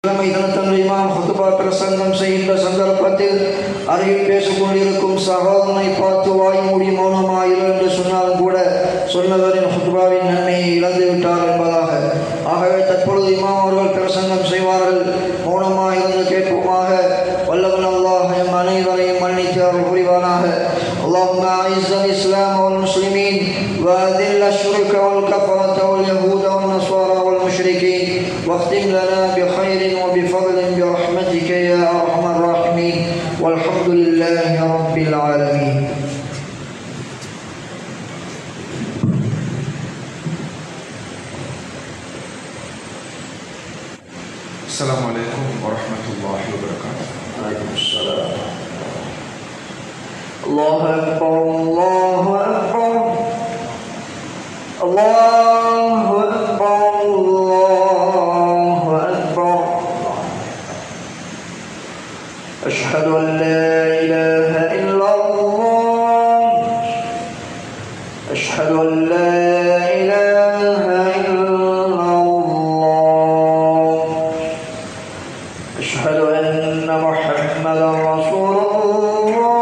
இமாம் ஹுத்பா பிரசங்கம் செய்கின்ற சந்தர்ப்பத்தில் அருகில் பேசிக் கொண்டிருக்கும் சகோதரனை பார்த்து வாய் மூடி மௌனமாயிரு என்று சொன்னாலும் கூட சொன்னவரின் ஹுத்பாவின் நன்மையை இழந்து விட்டார் என்பதாக. ஆகவே தற்பொழுது இமாம் அவர்கள் பிரசங்கம் செய்வார்கள், மௌனமாக இருந்து கேட்போமாக. வல்லவன் அல்லாஹ் எம் அனைவரையும் மன்னித்து அருள் புரிவானாக. اللهم أعز الإسلام والمسلمين وأذل الشرك والكفرة واليهود والنصارى والمشركين واختم لنا بخير وبفضل برحمتك يا أرحم الراحمين والحمد لله رب العالمين. السلام عليكم ورحمة الله وبركاته. عليكم السلام. الله أكبر الله أكبر الله أكبر الله أكبر. أشهد أن لا إله إلا الله أشهد أن لا إله إلا الله أشهد أن محمدا رسول الله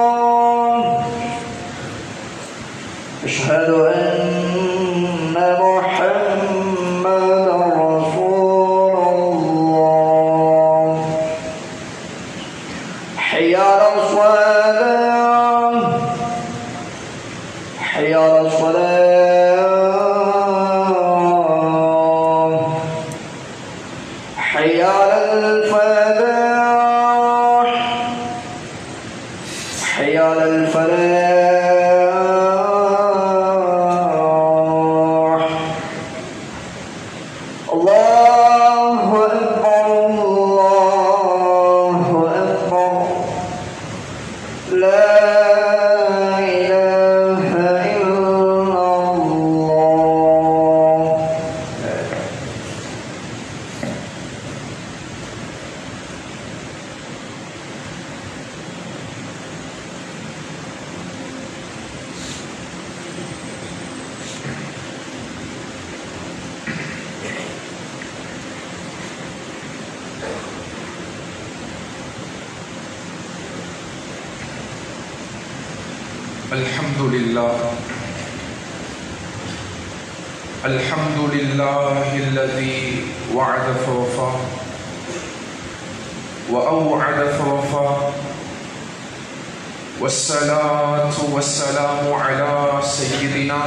أشهد أن محمدا رسول الله. حي على الصلاة حي على الصلاة حي على الفلاح حي على الفلاح. الله أكبر الله أكبر. لا إله إلا الله. الحمد لله الحمد لله الذي وعد فوفى وأوعد فوفى والصلاة والسلام على سيدنا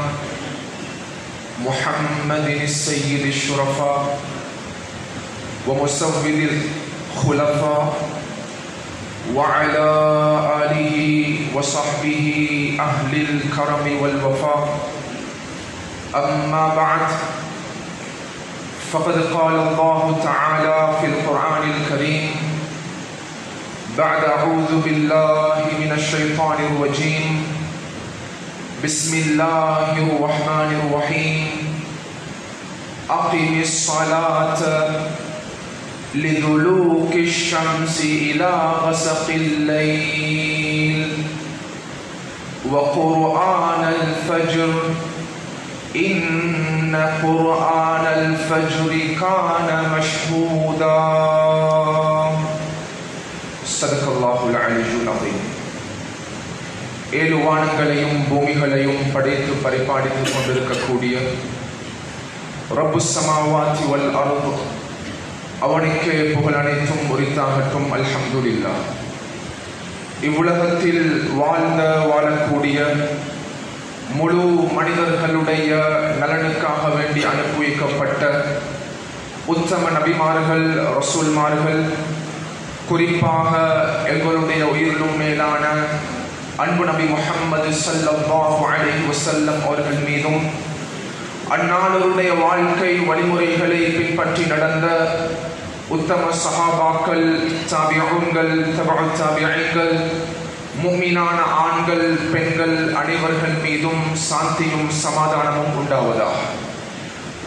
محمد السيد الشرفاء ومسود الخلفاء وعلى آله وصحبه أهل الكرم والوفاء. أما بعد فقد قال الله تعالى في القرآن الكريم بعد أعوذ بالله من الشيطان الرجيم بسم الله الرحمن الرحيم أقم الصلاة لدلوك الشمس إلى غسق الليل وقرآن الفجر إن قرآن الفجر كان مشهودا. صدق الله العلي العظيم. ஏழு வானங்களையும் பூமிகளையும் படைத்து பரிபாலித்துக் கொண்டிருக்கக்கூடிய ரப்பு ஸமாவாத்தி வல் அர்து, அவனுக்கே புகழ் அனைத்தும் உரித்தாகட்டும். அல்ஹம்துலில்லாஹ். இவ்வுலகத்தில் வாழக்கூடிய முழு மனிதர்களுடைய நலனுக்காக வேண்டி அனுப்பி வைக்கப்பட்ட உத்தம நபிமார்கள், ரசூல்மார்கள், குறிப்பாக எங்களுடைய உயிரிலும் மேலான அன்பு நபி முஹம்மது ஸல்லல்லாஹு அலைஹி வஸல்லம் அவர்கள் மீதும் அன்னாருடைய வாழ்க்கை வழிமுறைகளை பின்பற்றி நடந்த உத்தம சஹாபாக்கள், தாபிஊன்கள், தபஉத் தாபிஈன்கள், முஃமினான ஆண்கள், பெண்கள் அனைவர்கள் மீதும் சாந்தியும் சமாதானமும் உண்டாவதாக.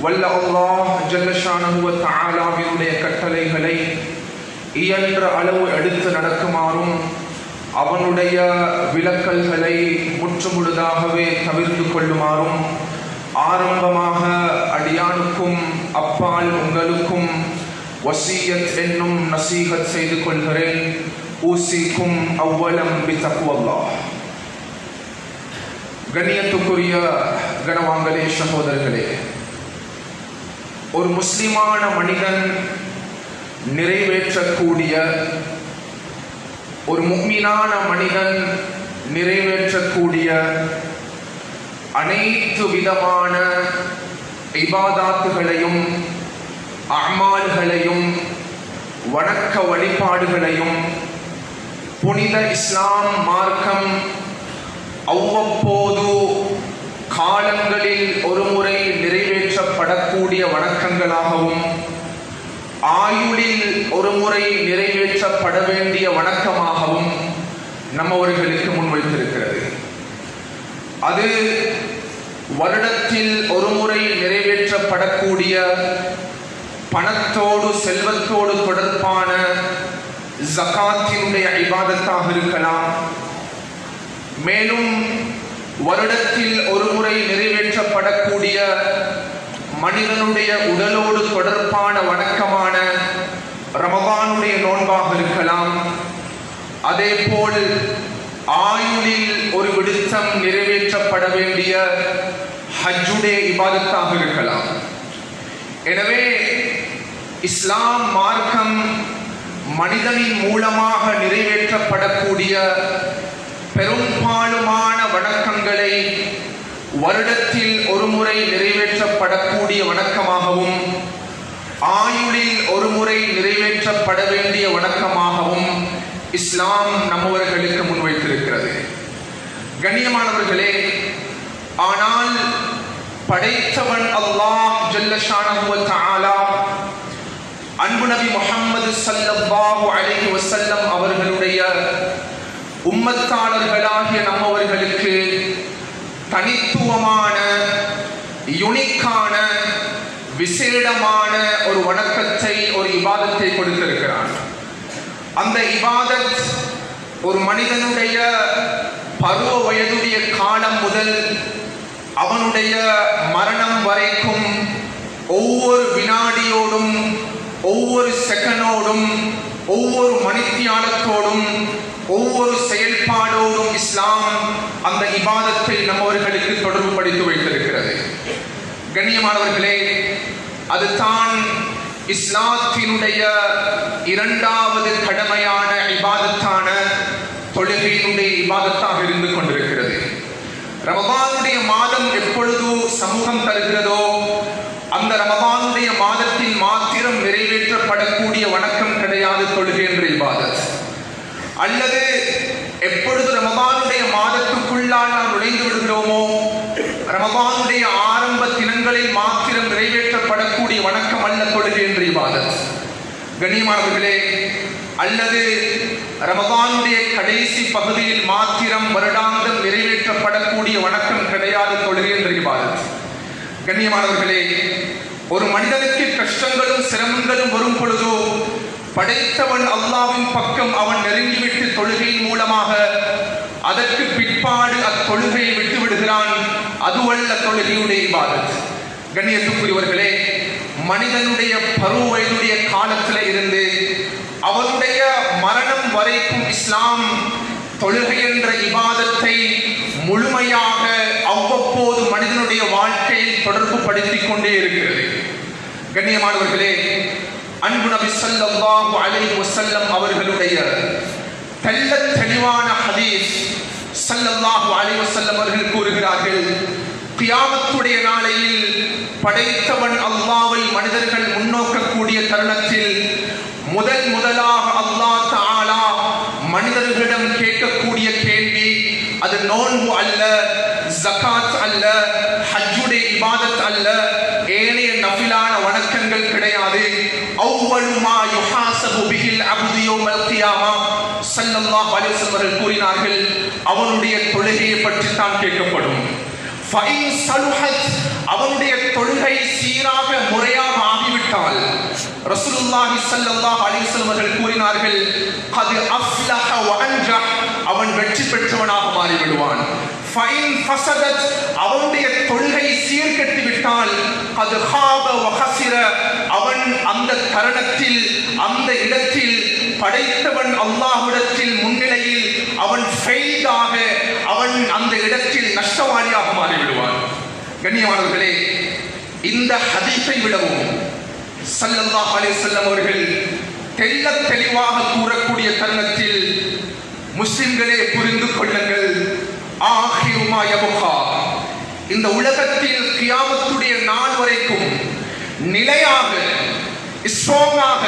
வல்ல அல்லாஹ் ஜல்ல ஷானஹு வ தஆலாவினுடைய கட்டளைகளை இயன்ற அளவு எடுத்து நடக்குமாறும், அவனுடைய விலக்கல்களை முற்றுமுழுதாகவே தவிர்த்து கொள்ளுமாறும் ஆரம்பமாக அடியானுக்கும் அப்பால் உங்களுக்கும் வசியத் என்னும் நசீஹத் செய்து கொள்கிறேன். ஊசிக்கும் அவ்வலம் பித்தக்வல்லாஹ். கண்ணியத்துக்குரிய கனவான்களே, சகோதரர்களே, ஒரு முஸ்லிமான மனிதன் நிறைவேற்றக்கூடிய, ஒரு முஃமினான மனிதன் நிறைவேற்றக்கூடிய அனைத்து விதமான இபாதாத்துகளையும் அமால்களையும் வணக்க வழிபாடுகளையும் புனித இஸ்லாம் மார்க்கம் அவ்வப்போது காலங்களில் ஒரு முறை நிறைவேற்றப்படக்கூடிய வணக்கங்களாகவும் ஆயுளில் ஒரு முறை நிறைவேற்றப்பட வேண்டிய வணக்கமாகவும் நம்மவர்களுக்கு முன்வைத்திருக்கிறது. அது வருடத்தில் ஒரு முறை நிறைவேற்றப்படக்கூடிய பணத்தோடு செல்வத்தோடு தொடர்பான ஜகாத்தினுடைய இபாதத்தாக இருக்கலாம். மேலும் வருடத்தில் ஒரு முறை நிறைவேற்றப்படக்கூடிய மனிதனுடைய உடலோடு தொடர்பான வணக்கமான ரமதானுடைய நோன்பாக இருக்கலாம். அதேபோல் ஆயுளில் ஒரு விடுத்தம் நிறைவேற்றப்பட வேண்டிய ஹஜ்ஜுடைய இபாதத்தாக இருக்கலாம். எனவே இஸ்லாம் மார்க்கம் மனிதனின் மூலமாக நிறைவேற்றப்படக்கூடிய பெரும்பாலுமான வணக்கங்களை வருடத்தில் ஒரு முறை நிறைவேற்றப்படக்கூடிய வணக்கமாகவும் ஆயுளில் ஒரு முறை நிறைவேற்றப்பட வேண்டிய வணக்கமாகவும் இஸ்லாம் நம்மவர்களுக்கு முன்வைத்திருக்கிறது. கண்ணியமானவர்களே, ஆனால் படைத்தவன் அல்லாஹ் ஜல்ல ஷானஹு வ தஆலா அன்பு நபி முஹம்மது ஸல்லல்லாஹு அலைஹி வஸல்லம் அவர்களுடைய உம்மத்தாளர்களாகிய நம்மவர்களுக்கு தனித்துவமான யுனிக்கான விசேடமான ஒரு வணக்கத்தை, ஒரு இபாதத்தை கொடுத்திருக்கிறான். அந்த இபாதத் ஒரு மனிதனுடைய பருவ வயதுடைய காலம் முதல் அவனுடைய மரணம் வரைக்கும் ஒவ்வொரு வினாடியோடும், ஒவ்வொரு செகண்டோடும், ஒவ்வொரு மணித்தியாலத்தோடும், ஒவ்வொரு செயல்பாடோடும் இஸ்லாம் அந்த இபாதத்தை நம்மவர்களுக்கு தொடர்பு படுத்தி வைத்திருக்கிறது. கண்ணியமானவர்களே, அதுதான் இஸ்லாத்தினுடைய இரண்டாவது கடமையான இபாதத்தான தொழுகையினுடைய இபாதத்தாக இருந்து கொண்டிருக்கிறது. ரமதானுடைய மாதம் எப்பொழுது சமூகம் தருகிறதோ அந்த ரமதானுடைய மாதத்தில் மாத்திரம் நிறைவேற்றப்படக்கூடிய வணக்கம் கிடையாது தொழுகை என்ற இபாதத். அல்லது எப்பொழுது ரமதானுடைய மாதத்துக்குள்ளால் நாம் நுழைந்து விடுகிறோமோ ரமதானுடைய ஆரம்ப தினங்களில் மாத்திரம் நிறைவேற்றப்படக்கூடிய வணக்கம் அல்ல தொழுகை என்ற இபாதத். கண்ணியமானவர்களே, அல்லது ரமதானுடைய கடைசி பகுதியில் மாத்திரம் வருடாந்தம் நிறைவேற்றப்படக்கூடிய வணக்கம் கிடையாது தொழுகை என்ற இபாதத். கண்ணியமானவர்களே, ஒரு மனிதனுக்கு கஷ்டங்களும் சிரமங்களும் வரும் பொழுதோ படைத்தவன் அல்லாஹ்வின் பக்கம் அவன் நெருங்கிவிட்டு தொழுகையின் மூலமாக அதற்கு பிற்பாடு அத்தொழுகையை விட்டு விடுகிறான். அதுவல்ல தொழுகையுடைய இபாதத். கண்ணியத்துக்குரியவர்களே, மனிதனுடைய பருவ வயதுடைய காலத்தில் இருந்து அவனுடைய மரணம் வரைக்கும் இஸ்லாம் தொழுகை என்ற இபாதத்தை முழுமையாக அவ்வப்போது மனிதனுடைய வாழ்க்கையில் தொடர்பு படுத்திக் கொண்டே இருக்கிறது. கண்ணியமானவர்களே, அன்பு நபி ஸல்லல்லாஹு அலைஹி வஸல்லம் அவர்களுடைய தெள்ளத் தெளிவான ஹதீஸ் ஸல்லல்லாஹு அலைஹி வஸல்லம் அவர்கள் கூறுகிறார்கள், கியாமத்துடைய நாளையில் படைத்தவன் அல்லாஹ்வை மனிதர்கள் முன்னோக்கக்கூடிய தருணத்தில் முதலாக அல்லாஹ் தஆலா மனிதர்களிடம் கேட்கக்கூடிய கேள்வி அது நோன்பு அல்ல, ஜகாத் அல்ல, ஹஜ்ஜுடைய இபாதத் அல்ல, ஏனைய நஃபிலான வணக்கங்கள் கிடையாது. அவ்வலு மா யுஹாஸபு பிஹில் அப்து யௌமல் கியாமா ஸல்லல்லாஹு அலைஹி வஸல்லம் கூறினார்கள், அவனுடைய தொழுகையை பற்றி தான் கேட்கப்படும். ஃபைன் சலுஹத், அவனுடைய தொழுகை சீராக முறையாக ஆகிவிட்டால் ரசூலுல்லாஹி ஸல்லல்லாஹு அலைஹி வஸல்லம் கூறினார்கள், கத் அஃப்லஹ வ அன்ஜஹ், அவன் வெற்றி பெற்றவனாக மாறிவிடுவான். ஃபைன் ஃபஸதத், அவனுடைய தொழுகை சீர்கெட்டு விட்டால் கத் ஹாப வ ஹஸிர, அவன் அந்த தருணத்தில் அந்த இடத்தில் படைத்தவன் அல்லாஹ்விடத்தில் முன்னிலையில் அவன் ஃபெயிலாக அவன் அந்த இடத்தில் நஷ்டவாளியாக மாறிவிடுவான். கண்ணியமானவர்களே, இந்த ஹதீஸை விடவும் ஸல்லல்லாஹு அலைஹி வஸல்லம் அவர்கள் தெள்ளத் தெளிவாக கூறக்கூடிய தருணத்தில் முஸ்லிம்களே புரிந்து கொள்ளுங்கள், ஆகிரு மா யபகா, இந்த உலகத்தில் கியாமத்துடைய நாள் வரைக்கும் நிலையாக ஸ்ட்ராங்காக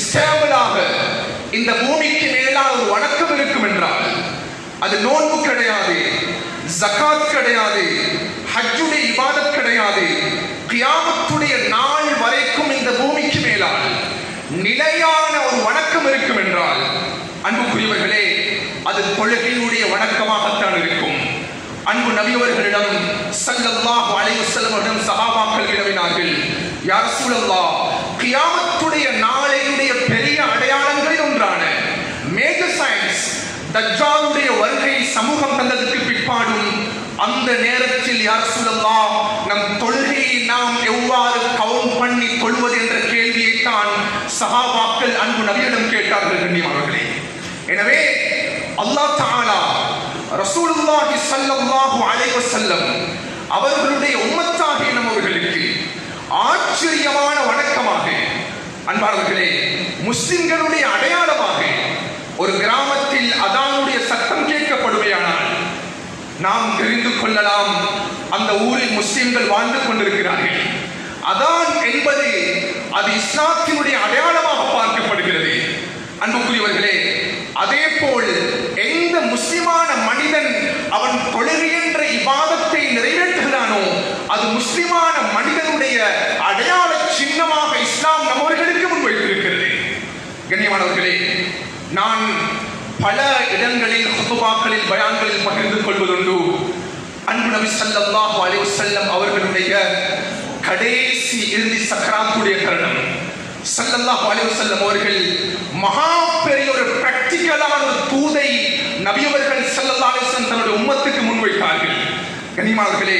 ஸ்டேபிளாக இந்த பூமிக்கு மேலால் ஒரு வணக்கம் இருக்கும் என்றால் அது நோன்பு கிடையாது, ஜகாத் கிடையாது, ஹஜ்ஜுடைய இபாதத் கிடையாது. கியாமத்துடைய நாள் வரைக்கும் இந்த பூமிக்கு மேலால் நிலையான ஒரு வணக்கம் இருக்கும் என்றால் அன்புக்குரியவர்களே, அது தொழுகையுடைய வணக்கமாகத்தான் இருக்கும். அன்பு நபி அவர்களிடம் ஸல்லல்லாஹு அலைஹி வஸல்லம் அவர்கள் சஹாபாக்கள் வினவினார்கள், யா ரசூலல்லாஹ், கியாமத்துடைய நாளையுடைய பெரிய அடையாளங்களில் ஒன்றான மேஜர் சயின்ஸ் தஜ்ஜாலுடைய வருகை சமூகம் தந்ததற்கு பிற்பாடும் அந்த நேரத்தில் யா ரசூலல்லாஹ், நம் தொழுகையை நாம் எவ்வாறு கவுண்ட் பண்ணி கொள்வது என்ற கேள்வியை தான் சஹாபாக்கள் அன்பு நபியிடம் கேட்டார்கள். கண்ணியமானவர்களே, எனவே அல்லாஹ் தஆலா ரசூலுல்லாஹி ஸல்லல்லாஹு அலைஹி வஸல்லம் அவர்களுடைய உம்மத்தாகிய நம்மவர்களுக்கு ஆச்சரியமான வணக்கமாக, அன்பானவர்களே, முஸ்லிம்களுடைய அடையாளமாக ஒரு கிராமத்தில் அதானுடைய சத்தம் கேட்கப்படுமையானால் நாம் தெரிந்து கொள்ளலாம் அந்த ஊரில் முஸ்லிம்கள் வாழ்ந்து கொண்டிருக்கிறார்கள். அதான் என்பது அது இஸ்லாத்தினுடைய அடையாளமாக பார்க்கப்படுகிறது. அன்புக்குரியவர்களே, அதே போல் எந்த முஸ்லிமான மனிதன் அவன் தொழுகை என்ற இபாதத்தை நிறைவேற்றுகிறானோ அது முஸ்லிமான மனிதனுடைய அடையாள சின்னமாக இஸ்லாம் நம்மவர்களுக்கு முன்வைத்திருக்கிறது. கண்ணியமானவர்களே, நான் பல இடங்களில் ஹுதுபாக்களில் பயான்களில் பகிர்ந்து கொள்வதுண்டு. அன்பு நபி ஸல்லல்லாஹு அலைஹி வஸல்லம் அவர்களுடைய கடைசி இறுதி சக்கராத்துடைய தருணம், ஸல்லல்லாஹு அலைஹி வஸல்லம் அவர்கள் மகா பெரிய ஒரு பிராக்டிகலான ஒரு தூதை நபி அவர்கள் ஸல்லல்லாஹு அலைஹி வஸல்லம் தன்னுடைய உம்மத்துக்கு முன்வைத்தார்கள். கண்ணியமானவர்களே,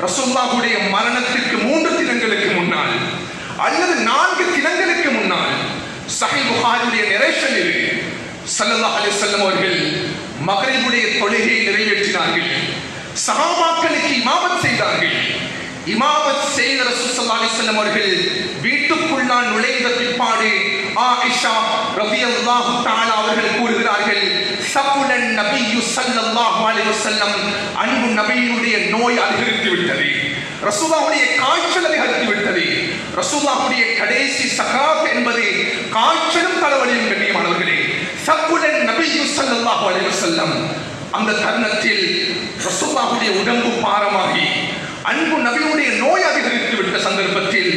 ரசூலுல்லாஹுடைய மரணத்திற்கு 3 தினங்களுக்கு முன்னால் அல்லது 4 தினங்களுக்கு முன்னால் சஹீஹ் புகாரியுடைய நரேஷன் இது, ஸல்லல்லாஹு அலைஹி வஸல்லம் அவர்கள் மக்ரிபுடைய தொழுகையை நிறைவேற்றினார்கள். சஹாபாக்களுக்கு இமாமத் செய்தார்கள். இமாமத் செய்த ரசூல் ஸல்லல்லாஹு அலைஹி வஸல்லம் அவர்கள் வீட்டுக்குள்ளான் நுழைந்த பிற்பாடு ஆயிஷா ரலியல்லாஹு தஆலா அவர்கள் கூறுகிறார்கள், ஸகுலன் நபியு ஸல்லல்லாஹு அலைஹி வஸல்லம், அன்பு நபியினுடைய நோய் அதிகரித்து விட்டது, ரசூலுல்லாஹுடைய காய்ச்சல் அதிகரித்து விட்டது. ரசூலுல்லாஹுடைய கடைசி சக்ராத் என்பது காய்ச்சலும் தலைவலியும். கண்ணியமானவர்களே, ஸகுலன் நபியு ஸல்லல்லாஹு அலைஹி வஸல்லம், அந்த தருணத்தில் ரசூலுல்லாஹுடைய உடம்பு பாரமாகி அன்பு நபியுடைய நோய் அதிகரித்து விட்ட சந்தர்ப்பத்தில்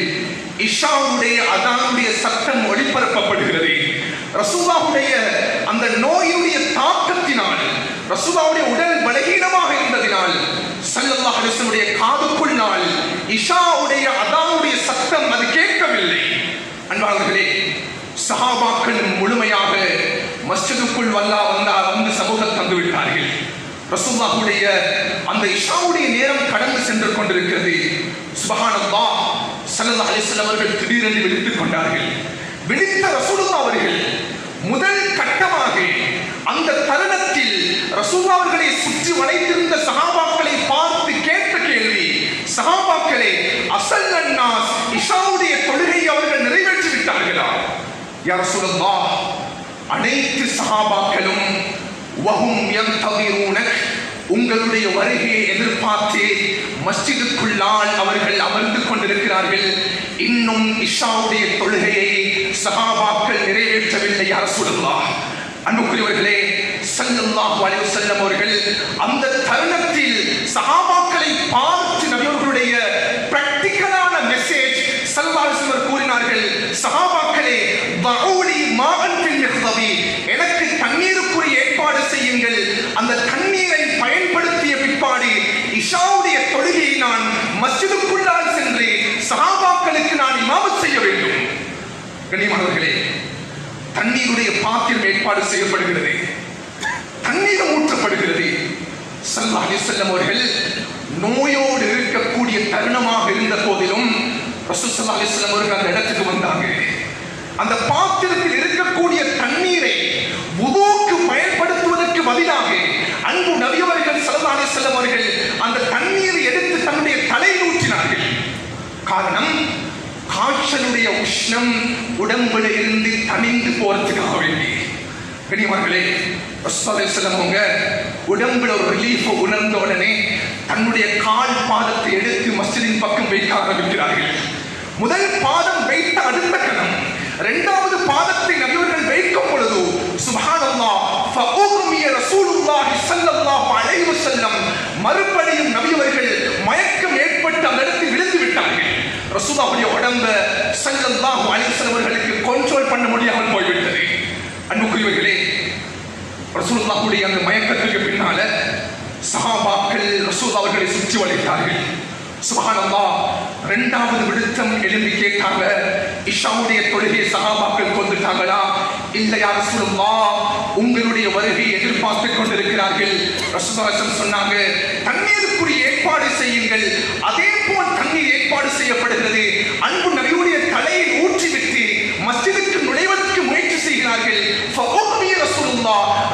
இஷாவுடைய அதானுடைய சத்தம் ஒளிபரப்பப்படுகிறது. ரசூலுல்லாஹுடைய அந்த நோயுடைய தாக்கத்தினால் ரசூலுல்லாஹுடைய உடல் பலகீனமாக இருந்ததினால் ஸல்லல்லாஹு அலைஹி வஸல்லம் காதுக்குள் நாள் இஷாவுடைய அதானுடைய சத்தம் அது கேட்கவில்லை. அன்பாளர்களே, சஹாபாக்கள் முழுமையாக மஸ்ஜிதுக்குள் வந்து சமூகம் தந்து விட்டார்கள். ரசூலுல்லாஹுடைய அந்த இஷாவுடைய நேரம் கடந்து சென்று கொண்டிருக்கிறது. சுப்ஹானல்லாஹ், ஸல்லல்லாஹு அலைஹி வஸல்லம் அவர்கள் திடீரென்று விழித்துக் கொண்டார்கள். விழித்த ரசூலுல்லாஹ் அவர்கள் முதல் கட்டமாக அந்த தருணத்தில் ரசூலுல்லாஹ் அவர்களை சுற்றி வளைத்திருந்த சஹாபாக்களை பார்த்து கேட்ட கேள்வி, சஹாபாக்களே, அஸல்லன் நாஸ், இஷாவுடைய தொழுகையை அவர்கள் நிறைவேற்றி விட்டார்களா? யா ரசூலுல்லாஹ், அனைத்து சஹாபாக்களும் வஹும் யன்ததிரூனக், உங்களுடைய வருகையை எதிர்பார்த்து மஸ்ஜிதுக்குள்ளால் அவர்கள் அமர்ந்து கொண்டிருக்கிறார்கள். இன்னும் இஷாவுடைய தொழுகையை சஹாபாக்கள் நிறைவேற்றவில்லை. யா ரசூலுல்லாஹ், அன்புக்குரியவர்களே, ஸல்லல்லாஹு அலைஹி வஸல்லம் அவர்கள் அந்த தருணத்தில் சஹாபாக்களை பார்த்து நபி அவர்களுடைய பிராக்டிகலான மெசேஜ் ஸல்லல்லாஹு அலைஹி வஸல்லம் கூறினார்கள், சஹாபாக்களே, வஊலி மாஅன் ஃபில் மிஹ்தபி, எனக்கு தண்ணீருக்குரிய ஏற்பாடு செய்யுங்கள். அந்த தண்ணீரை பயன்படுத்திய பிற்பாடு இஷாவுடைய தொழுகையை நான் மஸ்ஜிதுக்குள்ளால் சென்று சஹாபாக்களுக்கு நான் இமாமத் செய்ய வேண்டும். கண்ணியமானவர்களே, தண்ணீருடைய பாத்திரம் ஏற்பாடு செய்யப்படுகிறது, தண்ணீர் ஊற்றப்படுகிறது. ஸல்லல்லாஹு அலைஹி வஸல்லம் அவர்கள் நோயோடு இருக்கக்கூடிய தருணமாக இருந்த போதிலும் ரசூல் ஸல்லல்லாஹு அலைஹி வஸல்லம் அவர்கள் அந்த இடத்துக்கு வந்தாங்க. அந்த பாத்திரத்தில் இருக்கக்கூடிய தண்ணீரை வுதுவுக்கு பயன்படுத்துவதற்கு பதிலாக அன்பு நபி அவர்கள் ஸல்லல்லாஹு அலைஹி வஸல்லம் அவர்கள் அந்த தண்ணீரை எடுத்து தன்னுடைய தலையில் ஊற்றினார்கள். காரணம், காய்ச்சலுடைய உஷ்ணம் உடம்புல இருந்து தணிந்து போறதுக்காக வேண்டி. கண்ணியமானவர்களே, ரசூலுல்லாஹி ஸல்லல்லாஹு அலைஹி வஸல்லம் அவங்க உடம்புல ஒரு ரிலீஃப் உணர்ந்த உடனே தன்னுடைய கால் பாதத்தை எடுத்து மஸ்ஜிதின் பக்கம் வைக்க ஆரம்பிக்கிறார்கள். முதல் பாதம் வைத்த அடுத்த கணம் இரண்டாவது பாதத்தை நபியவர்கள் வைக்கும் பொழுது சுப்ஹானல்லாஹ் ஃபஉக்மிய ரசூலுல்லாஹி ஸல்லல்லாஹு அலைஹி வஸல்லம் மறுபடியும் நபியவர்கள் மயக்கம் ஏற்பட்டு அந்த இடத்தில் விழுந்து விட்டார்கள். ரசூலுல்லாஹுடைய உடம்பை ஸல்லல்லாஹு அலைஹி வஸல்லம் அவர்களுக்கு கண்ட்ரோல் பண்ண முடியாமல் போய்விட்டது. அன்புக்குரியவர்களே, ரசூலுல்லாஹுடைய அந்த மயக்கத்துக்கு பின்னால சஹாபாக்கள் ரசூல் அவர்களை சுற்றி வளைத்தார்கள். சுப்ஹானல்லாஹ், இரண்டாவது விடுத்தம் எழும்பி கேட்டாங்க, இஷாவுடைய தொழுகை சஹாபாக்கள் கொண்டுட்டாங்களா? இல்லை யா ரசூலுல்லாஹ், உங்களுடைய வருகையை எதிர்பார்த்துக் கொண்டிருக்கிறார்கள். ரசூலுல்லாஹ் சொன்னாங்க, தண்ணீருக்குரிய ஏற்பாடு செய்யுங்கள். அதே போல் தண்ணீர் ஏற்பாடு செய்யப்படுகிறது. அன்பு நபியுடைய தலையில் ஊற்றிவிட்டு மஸ்ஜிதுக்கு நுழைவதற்கு முயற்சி செய்கிறார்கள்.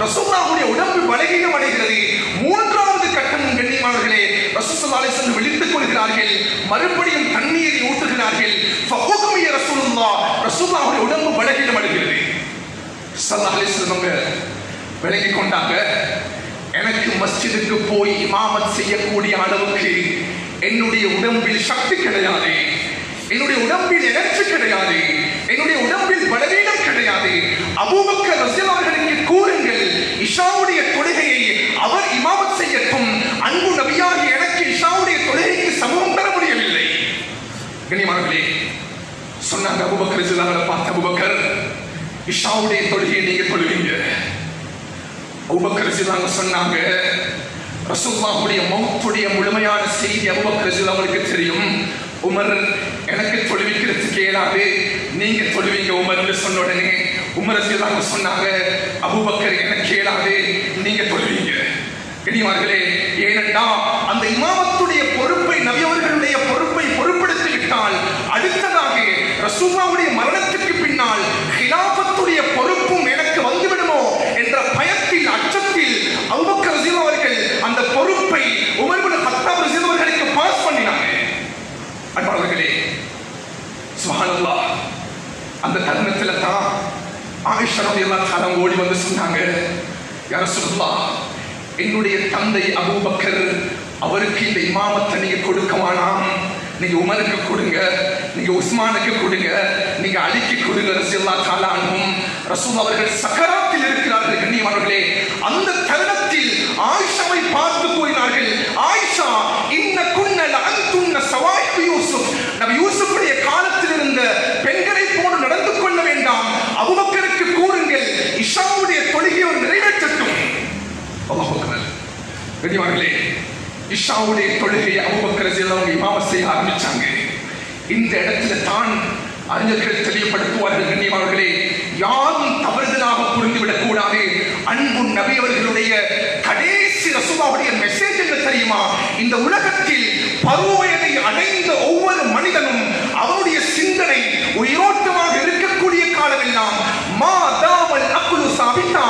ரசூலுல்லாஹுடைய உடம்பு பலகீனம் அடைகிறது. மூன்றாவது கட்டம் கண்ணியமானவர்களே, ரசூல் ஸல்லல்லாஹு அலைஹி வஸல்லம் விழித்துக் கொள்கிறார்கள். மறுபடியும் தண்ணீரை ஊற்றுகிறார்கள். ரசூலுல்லாஹுடைய உடம்பு பலகீனம் அடைகிறது. ஸல்லல்லாஹு அலைஹி வஸல்லம் விளங்கிக் கொண்டாங்க, எனக்கு மஸ்ஜிதுக்கு போய் இமாமத் செய்யக்கூடிய அளவுக்கு என்னுடைய உடம்பில் சக்தி கிடையாது, என்னுடைய உடம்பில் எனர்ஜி கிடையாது, என்னுடைய உடம்பில் பலவீனம் கிடையாது. அபூபக்கர் ரலியல்லாஹு அவர்களுக்கு கூறுங்கள், இஷாவுடைய தொழுகையை அவர் இமாமத் செய்யட்டும். அன்பு நபியாகி எனக்கு இஷாவுடைய தொழுகைக்கு சமூகம் தர முடியவில்லை. கண்ணியமானவர்களே, சொன்னாங்க அபூபக்கர் ரலியல்லாஹு அன்ஹு பார்த்து, அபூபக்கர், இஷாவுடைய தொழுகையை நீங்க தொழுவீங்க. அபூபக்கர் ரலியல்லாஹு அன்ஹு சொன்னாங்க, ரசூலுல்லாஹுடைய மௌத்துடைய முழுமையான செய்தி அபூபக்கர் ரலியல்லாஹு அவர்களுக்கு தெரியும். உமர், எனக்கு தொழுவிக்கிறதுக்கு இயலாது, நீங்க தொழுவீங்க உமர்னு சொன்ன உடனே உமர் ரலியல்லாஹு அன்ஹு சொன்னாங்க, அபூபக்கர் எனக்கு இயலாது, நீங்க தொழுவீங்க. கண்ணியமானவர்களே, ஏனென்றால் அந்த இமாமத்துடைய பொறுப்பை நபி அவர்களுடைய பொறுப்பை பொறுப்படுத்தி விட்டால் அடுத்ததாக ரசூலுல்லாஹுடைய மரணத்துக்கு பின்னால் ஹிலாஃபத்துடைய பொறுப்பும் எனக்கு வந்துவிடுமோ என்ற பயத்தில் அச்சத்தில் அபூபக்கர் ரலியல்லாஹு அவர்கள் அந்த பொறுப்பை உமர் இப்னு கத்தாப் ரலியல்லாஹு அவர்களுக்கு பாஸ் பண்ணினாங்க. அன்பானவர்களே, சுப்ஹானல்லாஹ், அந்த தருணத்துல தான் ஆயிஷா ரலியல்லாஹு அன்ஹா ஓடி வந்து சொன்னாங்க, யா ரசூலுல்லாஹ், என்னுடைய தந்தை அபூபக்கர், அவருக்கு இந்த இமாமத்தை நீங்க கொடுக்க வேணாம், நீங்க உமருக்கு கொடுங்க, நீங்க உஸ்மானுக்கு கொடுங்க, நீங்க அலிக்கு கொடுங்க. ரலியல்லாஹு தஆலா அன்ஹும் ரசூல் அவர்கள் சக்கராத்தில் இருக்கிறார்கள். கண்ணியமானவர்களே, அந்த தருணத்தில் ஆயிஷாவை பார்த்து கூறினார்கள், ஆயிஷா, இன்னகுன்ன லஅன்துன்ன சவாயிபு யூசுப், நபி யூசுஃபுடைய காலத்தில் இருந்த பெண்களை போன்று நடந்து கொள்ள வேண்டாம். அபூபக்கருக்கு கூறுங்கள், இஷாவுடைய தொழுகையை நிறைவேற்றட்டும். அல்லாஹ் அக்பர். கண்ணியமானவர்களே, இஷாவுடைய தொழுகையை அபூபக்கர் ரலியல்லாஹு அன்ஹு இமாமத் செய்ய ஆரம்பிச்சாங்க. இந்த இடத்துல தான் அறிஞர்கள் தெளிவுபடுத்துவார்கள், கண்ணியமானவர்களே, யாரும் தவறுதலாக புரிந்துவிடக் கூடாது. அன்பு நபி அவர்களுடைய கடைசி ரசூலுல்லாஹுடைய மெசேஜ் என்ன தெரியுமா? இந்த உலகத்தில் பருவவயதை அடைந்த ஒவ்வொரு மனிதனும் அவருடைய சிந்தனை உயிரோட்டமாக இருக்கக்கூடிய காலமெல்லாம் மாதாமல் அக்குலு சாபித்தா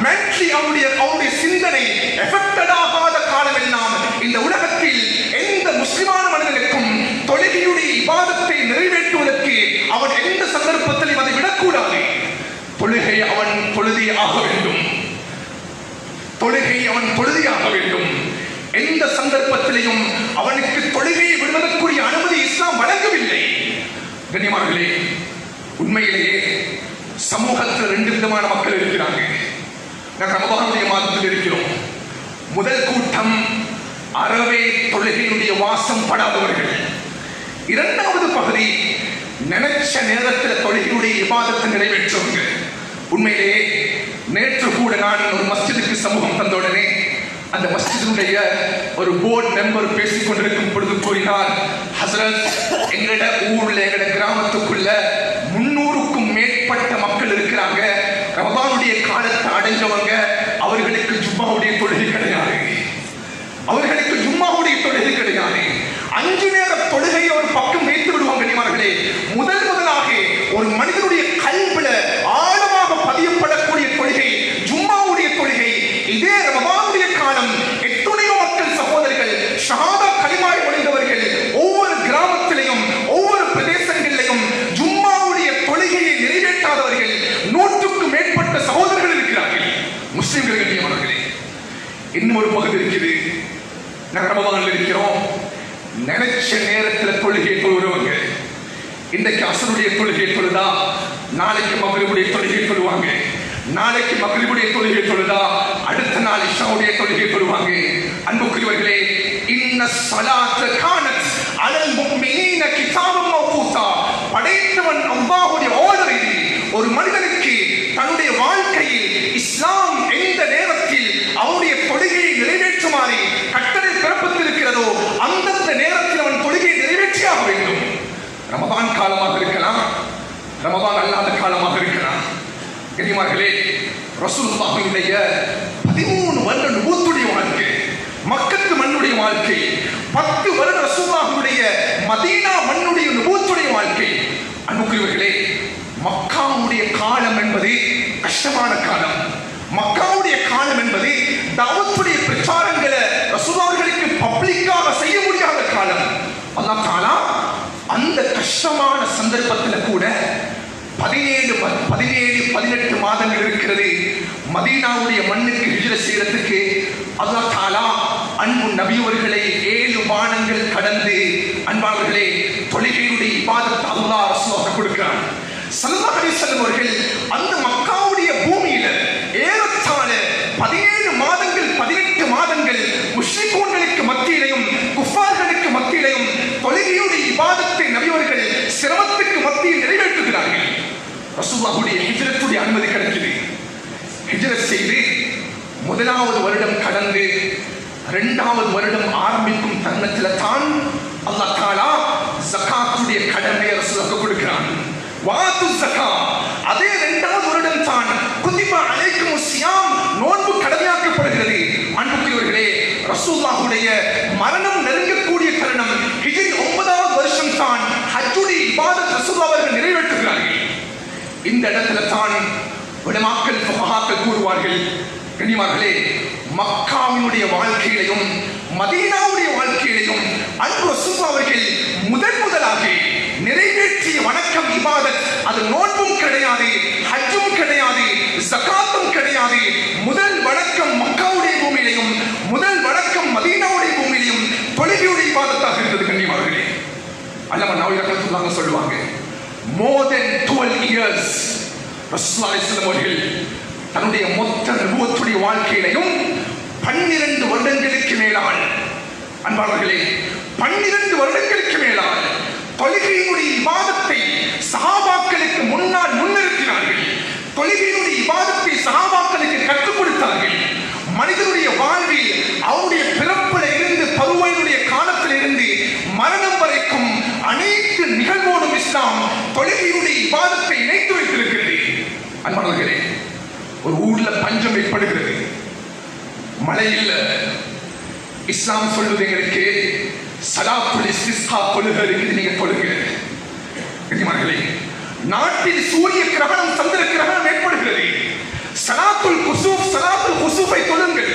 மென்டலி அவருடைய சிந்தனை எஃபெக்டட் ஆகாத காலமெல்லாம் இந்த உலகத்தில் எந்த முஸ்லிமான மனிதனுக்கும் தொழுகையுடைய இபாதத்தை நிறைவேற்றுவதற்கு அவன் எந்த சந்தர்ப்பத்திலும் அதை விடக்கூடாது. தொழுகை அவன் தொழுதே ஆக வேண்டும், தொழுகை அவன் தொழுதியாக வேண்டும். எந்த சந்தர்ப்பத்திலையும் அவனுக்கு தொழுகையை விடுவதற்குரிய அனுமதி இஸ்லாம் வழங்கவில்லை. கண்ணியமானவர்களே, உண்மையிலேயே சமூகத்தில் ரெண்டு விதமான மக்கள் இருக்கிறாங்க. நாங்கள் ரமதானுடைய மாதத்தில் இருக்கிறோம். முதல் கூட்டம் அறவே தொழுகையினுடைய வாசம் படாதவர்கள். இரண்டாவது பகுதி நினைச்ச நேரத்தில் தொழுகையுடைய இபாதத்தை நிறைவேற்றுவங்க. உண்மையிலேயே நேற்று கூட நான் ஒரு மஸ்ஜிதுக்கு சமூகம் தந்தவுடனே அந்த மஸ்ஜிதுடைய ஒரு போர்டு மெம்பர் பேசிக் கொண்டிருக்கும் பொழுது கூறினார், ஹஸ்ரத், எங்கட ஊர்ல எங்கட கிராமத்துக்குள்ள 300க்கும் மேற்பட்ட மக்கள் இருக்கிறாங்க. ரமதானுடைய காலத்தை அடைஞ்சவங்க, அவர்களுக்கு ஜும்மாவுடைய தொழுகை கிடையாது, அவர்களுக்கு ஜும்மாவுடைய தொழுகை கிடையாது. 5 நேர தொழுகையை ஒரு பக்கம் வைத்து விடுவாங்க. கண்ணியமானவர்களே, இன்னும் ஒரு பகுதி இருக்குது. நாங்கள் ரமதான்ல இருக்கிறோம். நினைச்ச நேரத்தில் தொழுகை தொழுகிறவங்க இன்றைக்கு அசருடைய தொழுகை தொழுதா நாளைக்கு மக்ரிபுடைய தொழுகை தொழுவாங்க. நாளைக்கு மக்ரிபுடைய தொழுகை தொழுதா அடுத்த நாள் இஷாவுடைய தொழுகை தொழுவாங்க. அன்புக்குரியவர்களே, இன்ன ஸலாத்த கானத் அலல் முஃமினீன கிதாபம் மவ்கூதா. படைத்தவன் அல்லாஹ்வுடைய ஆர்டர் இது. ஒரு மனிதனுக்கு தன்னுடைய வாழ்க்கையில் இஸ்லாம் எந்த நேரத்தில் அவனுடைய தொழுகையை நிறைவேற்றுமாறு கட்டளை பிறப்பித்திருக்கிறதோ அந்தந்த நேரத்தில் அவன் தொழுகையை நிறைவேற்றியாக வேண்டும். ரமதான் காலமாக இருக்கலாம், ரமதான் அல்லாத காலமாக இருக்கலாம். கண்ணியமானவர்களே, ரசூலுல்லாஹினுடைய 13 வருட நுபுவத்துடைய வாழ்க்கை, மக்கத்து மண்ணுடைய வாழ்க்கை, 10 வருட ரசூலுல்லாஹினுடைய மதீனா மண்ணுடைய நுபுவத்துடைய வாழ்க்கை. அன்புக்குரியவர்களே, மக்காவுடைய காலம் என்பது கஷ்டமான காலம். மக்காவுடைய காலம் என்பது தஅவத்துடைய பிரச்சாரங்களை ரசூலுல்லாஹிகளுக்கு பப்ளிக்காக செய்ய முடியாத காலம். அல்லாஹ் தஆலா அந்த கஷ்டமான சந்தர்ப்பத்தில் கூட 17-18 மாதங்கள் இருக்கிறது. மதீனாவுடைய மண்ணுக்கு ஹிஜ்ரத் செய்யறதுக்கு அல்லாஹ் தஆலா அன்பு நபியவர்களை 7 வானங்கள் கடந்து அன்பானவர்களே தொழுகையுடைய இபாதத் அல்லாஹ் ரசூலுல்லாஹ் கொடுக்கிறார். ஸல்லல்லாஹு அலைஹி வஸல்லம் அவர்கள் அந்த மக்காவுடைய பூமியில ஏறத்தாழ 17 மாதங்கள் 18 மாதங்கள் முஸ்லிம்களுக்கு மத்தியிலையும் குஃபார்களுக்கு மத்தியிலையும் தொழுகையுடைய இபாதத்தை நபியவர்கள் சிரமத்துக்கு மத்தியில் நிறைவேற்றுகிறார்கள். ரசூலுல்லாஹுடைய ஹிஜ்ரத்துடைய அனுமதி கிடைக்குது. ஹிஜ்ரத் செய்து முதலாவது வருடம் கடந்து 2வது வருடம் ஆரம்பிக்கும் தருணத்தில் தான் அல்லாஹ் தஆலா ஜகாத்துடைய கடமையை ரசூலுல்லாஹ்வுக்கு கொடுக்கிறான். வாத்து ஜகா. அதே 2வது வருடம் தான் குதிப அலைக்குமுஸ் ஸியாம் நோன்பு கடமையாக்கப்படுகிறது. அன்புக்குரியவர்களே, ரசூலுல்லாஹுடைய மரணம் நெருங்கக்கூடிய தருணம் ஹிஜ்ரி 9வது வருஷம் தான் ஹஜ்ஜுடைய இபாதத் ரசூலுல்லாஹ் அவர்கள் நிறைவேற்றுகிறார்கள். இந்த இடத்துல தான் உலமாக்கள் ஃபுகஹாக்கள் கூறுவார்கள், கண்ணியமானவர்களே, மக்காவினுடைய வாழ்க்கையிலையும் மதீனாவுடைய வாழ்க்கையிலையும் அன்பு ரசூலுல்லாஹ் அவர்கள் முதலாக நிறைவேற்றிய வணக்கம் இபாதத் அது நோன்பும் கிடையாது, ஹஜ்ஜும் கிடையாது, ஸகாத்தும் கிடையாது. முதல் வணக்கம் மக்காவுடைய பூமியிலையும் முதல் வணக்கம் மதீனாவுடைய பூமியிலையும் தொழுகையுடைய இபாதத்தாக இருந்தது. கண்ணியமானவர்களே, அல்லாஹ் நபி ரஹ்மத்துல்லாஹி சொல்லுவாங்க, more than 12 years ரசூலுல்லாஹி ஸல்லல்லாஹு அலைஹி வஸல்லம் அவர்கள் தன்னுடைய மொத்த நபுவத்துடைய வாழ்க்கையிலையும் 12 வருடங்களுக்கு மேலால் அன்பானவர்களே 12 வருடங்களுக்கு மேலால் தொழுகையினுடைய இபாதத்தை சஹாபாக்களுக்கு முன்னால் முன்னிறுத்தினார்கள். தொழுகையினுடைய இபாதத்தை சஹாபாக்களுக்கு கற்றுக் கொடுத்தார்கள். மனிதனுடைய வாழ்வில் அவருடைய பிறப்பில் இருந்து பருவனுடைய காலத்தில் இருந்து மரணம் வரைக்கும் அனைத்து நிகழ்வோடும் இஸ்லாம் தொழுகையுடைய இபாதத்தை இணைத்து வைத்திருக்கிறது. அன்பானவர்களே, ஒரு ஊர்ல பஞ்சம் ஏற்படுகிறது, மழை இல்ல. இஸ்லாம் சொல்வது எங்களுக்கு ஸலாத்துல் இஸ்திஸ்கா தொழுகை இருக்குது, நீங்க தொழுங்க. கண்ணியமானவர்களே, நாட்டில் சூரிய கிரகணம் சந்திர கிரகணம் ஏற்படுகிறது, ஸலாத்துல் குஸூஃபை தொழுங்கள்.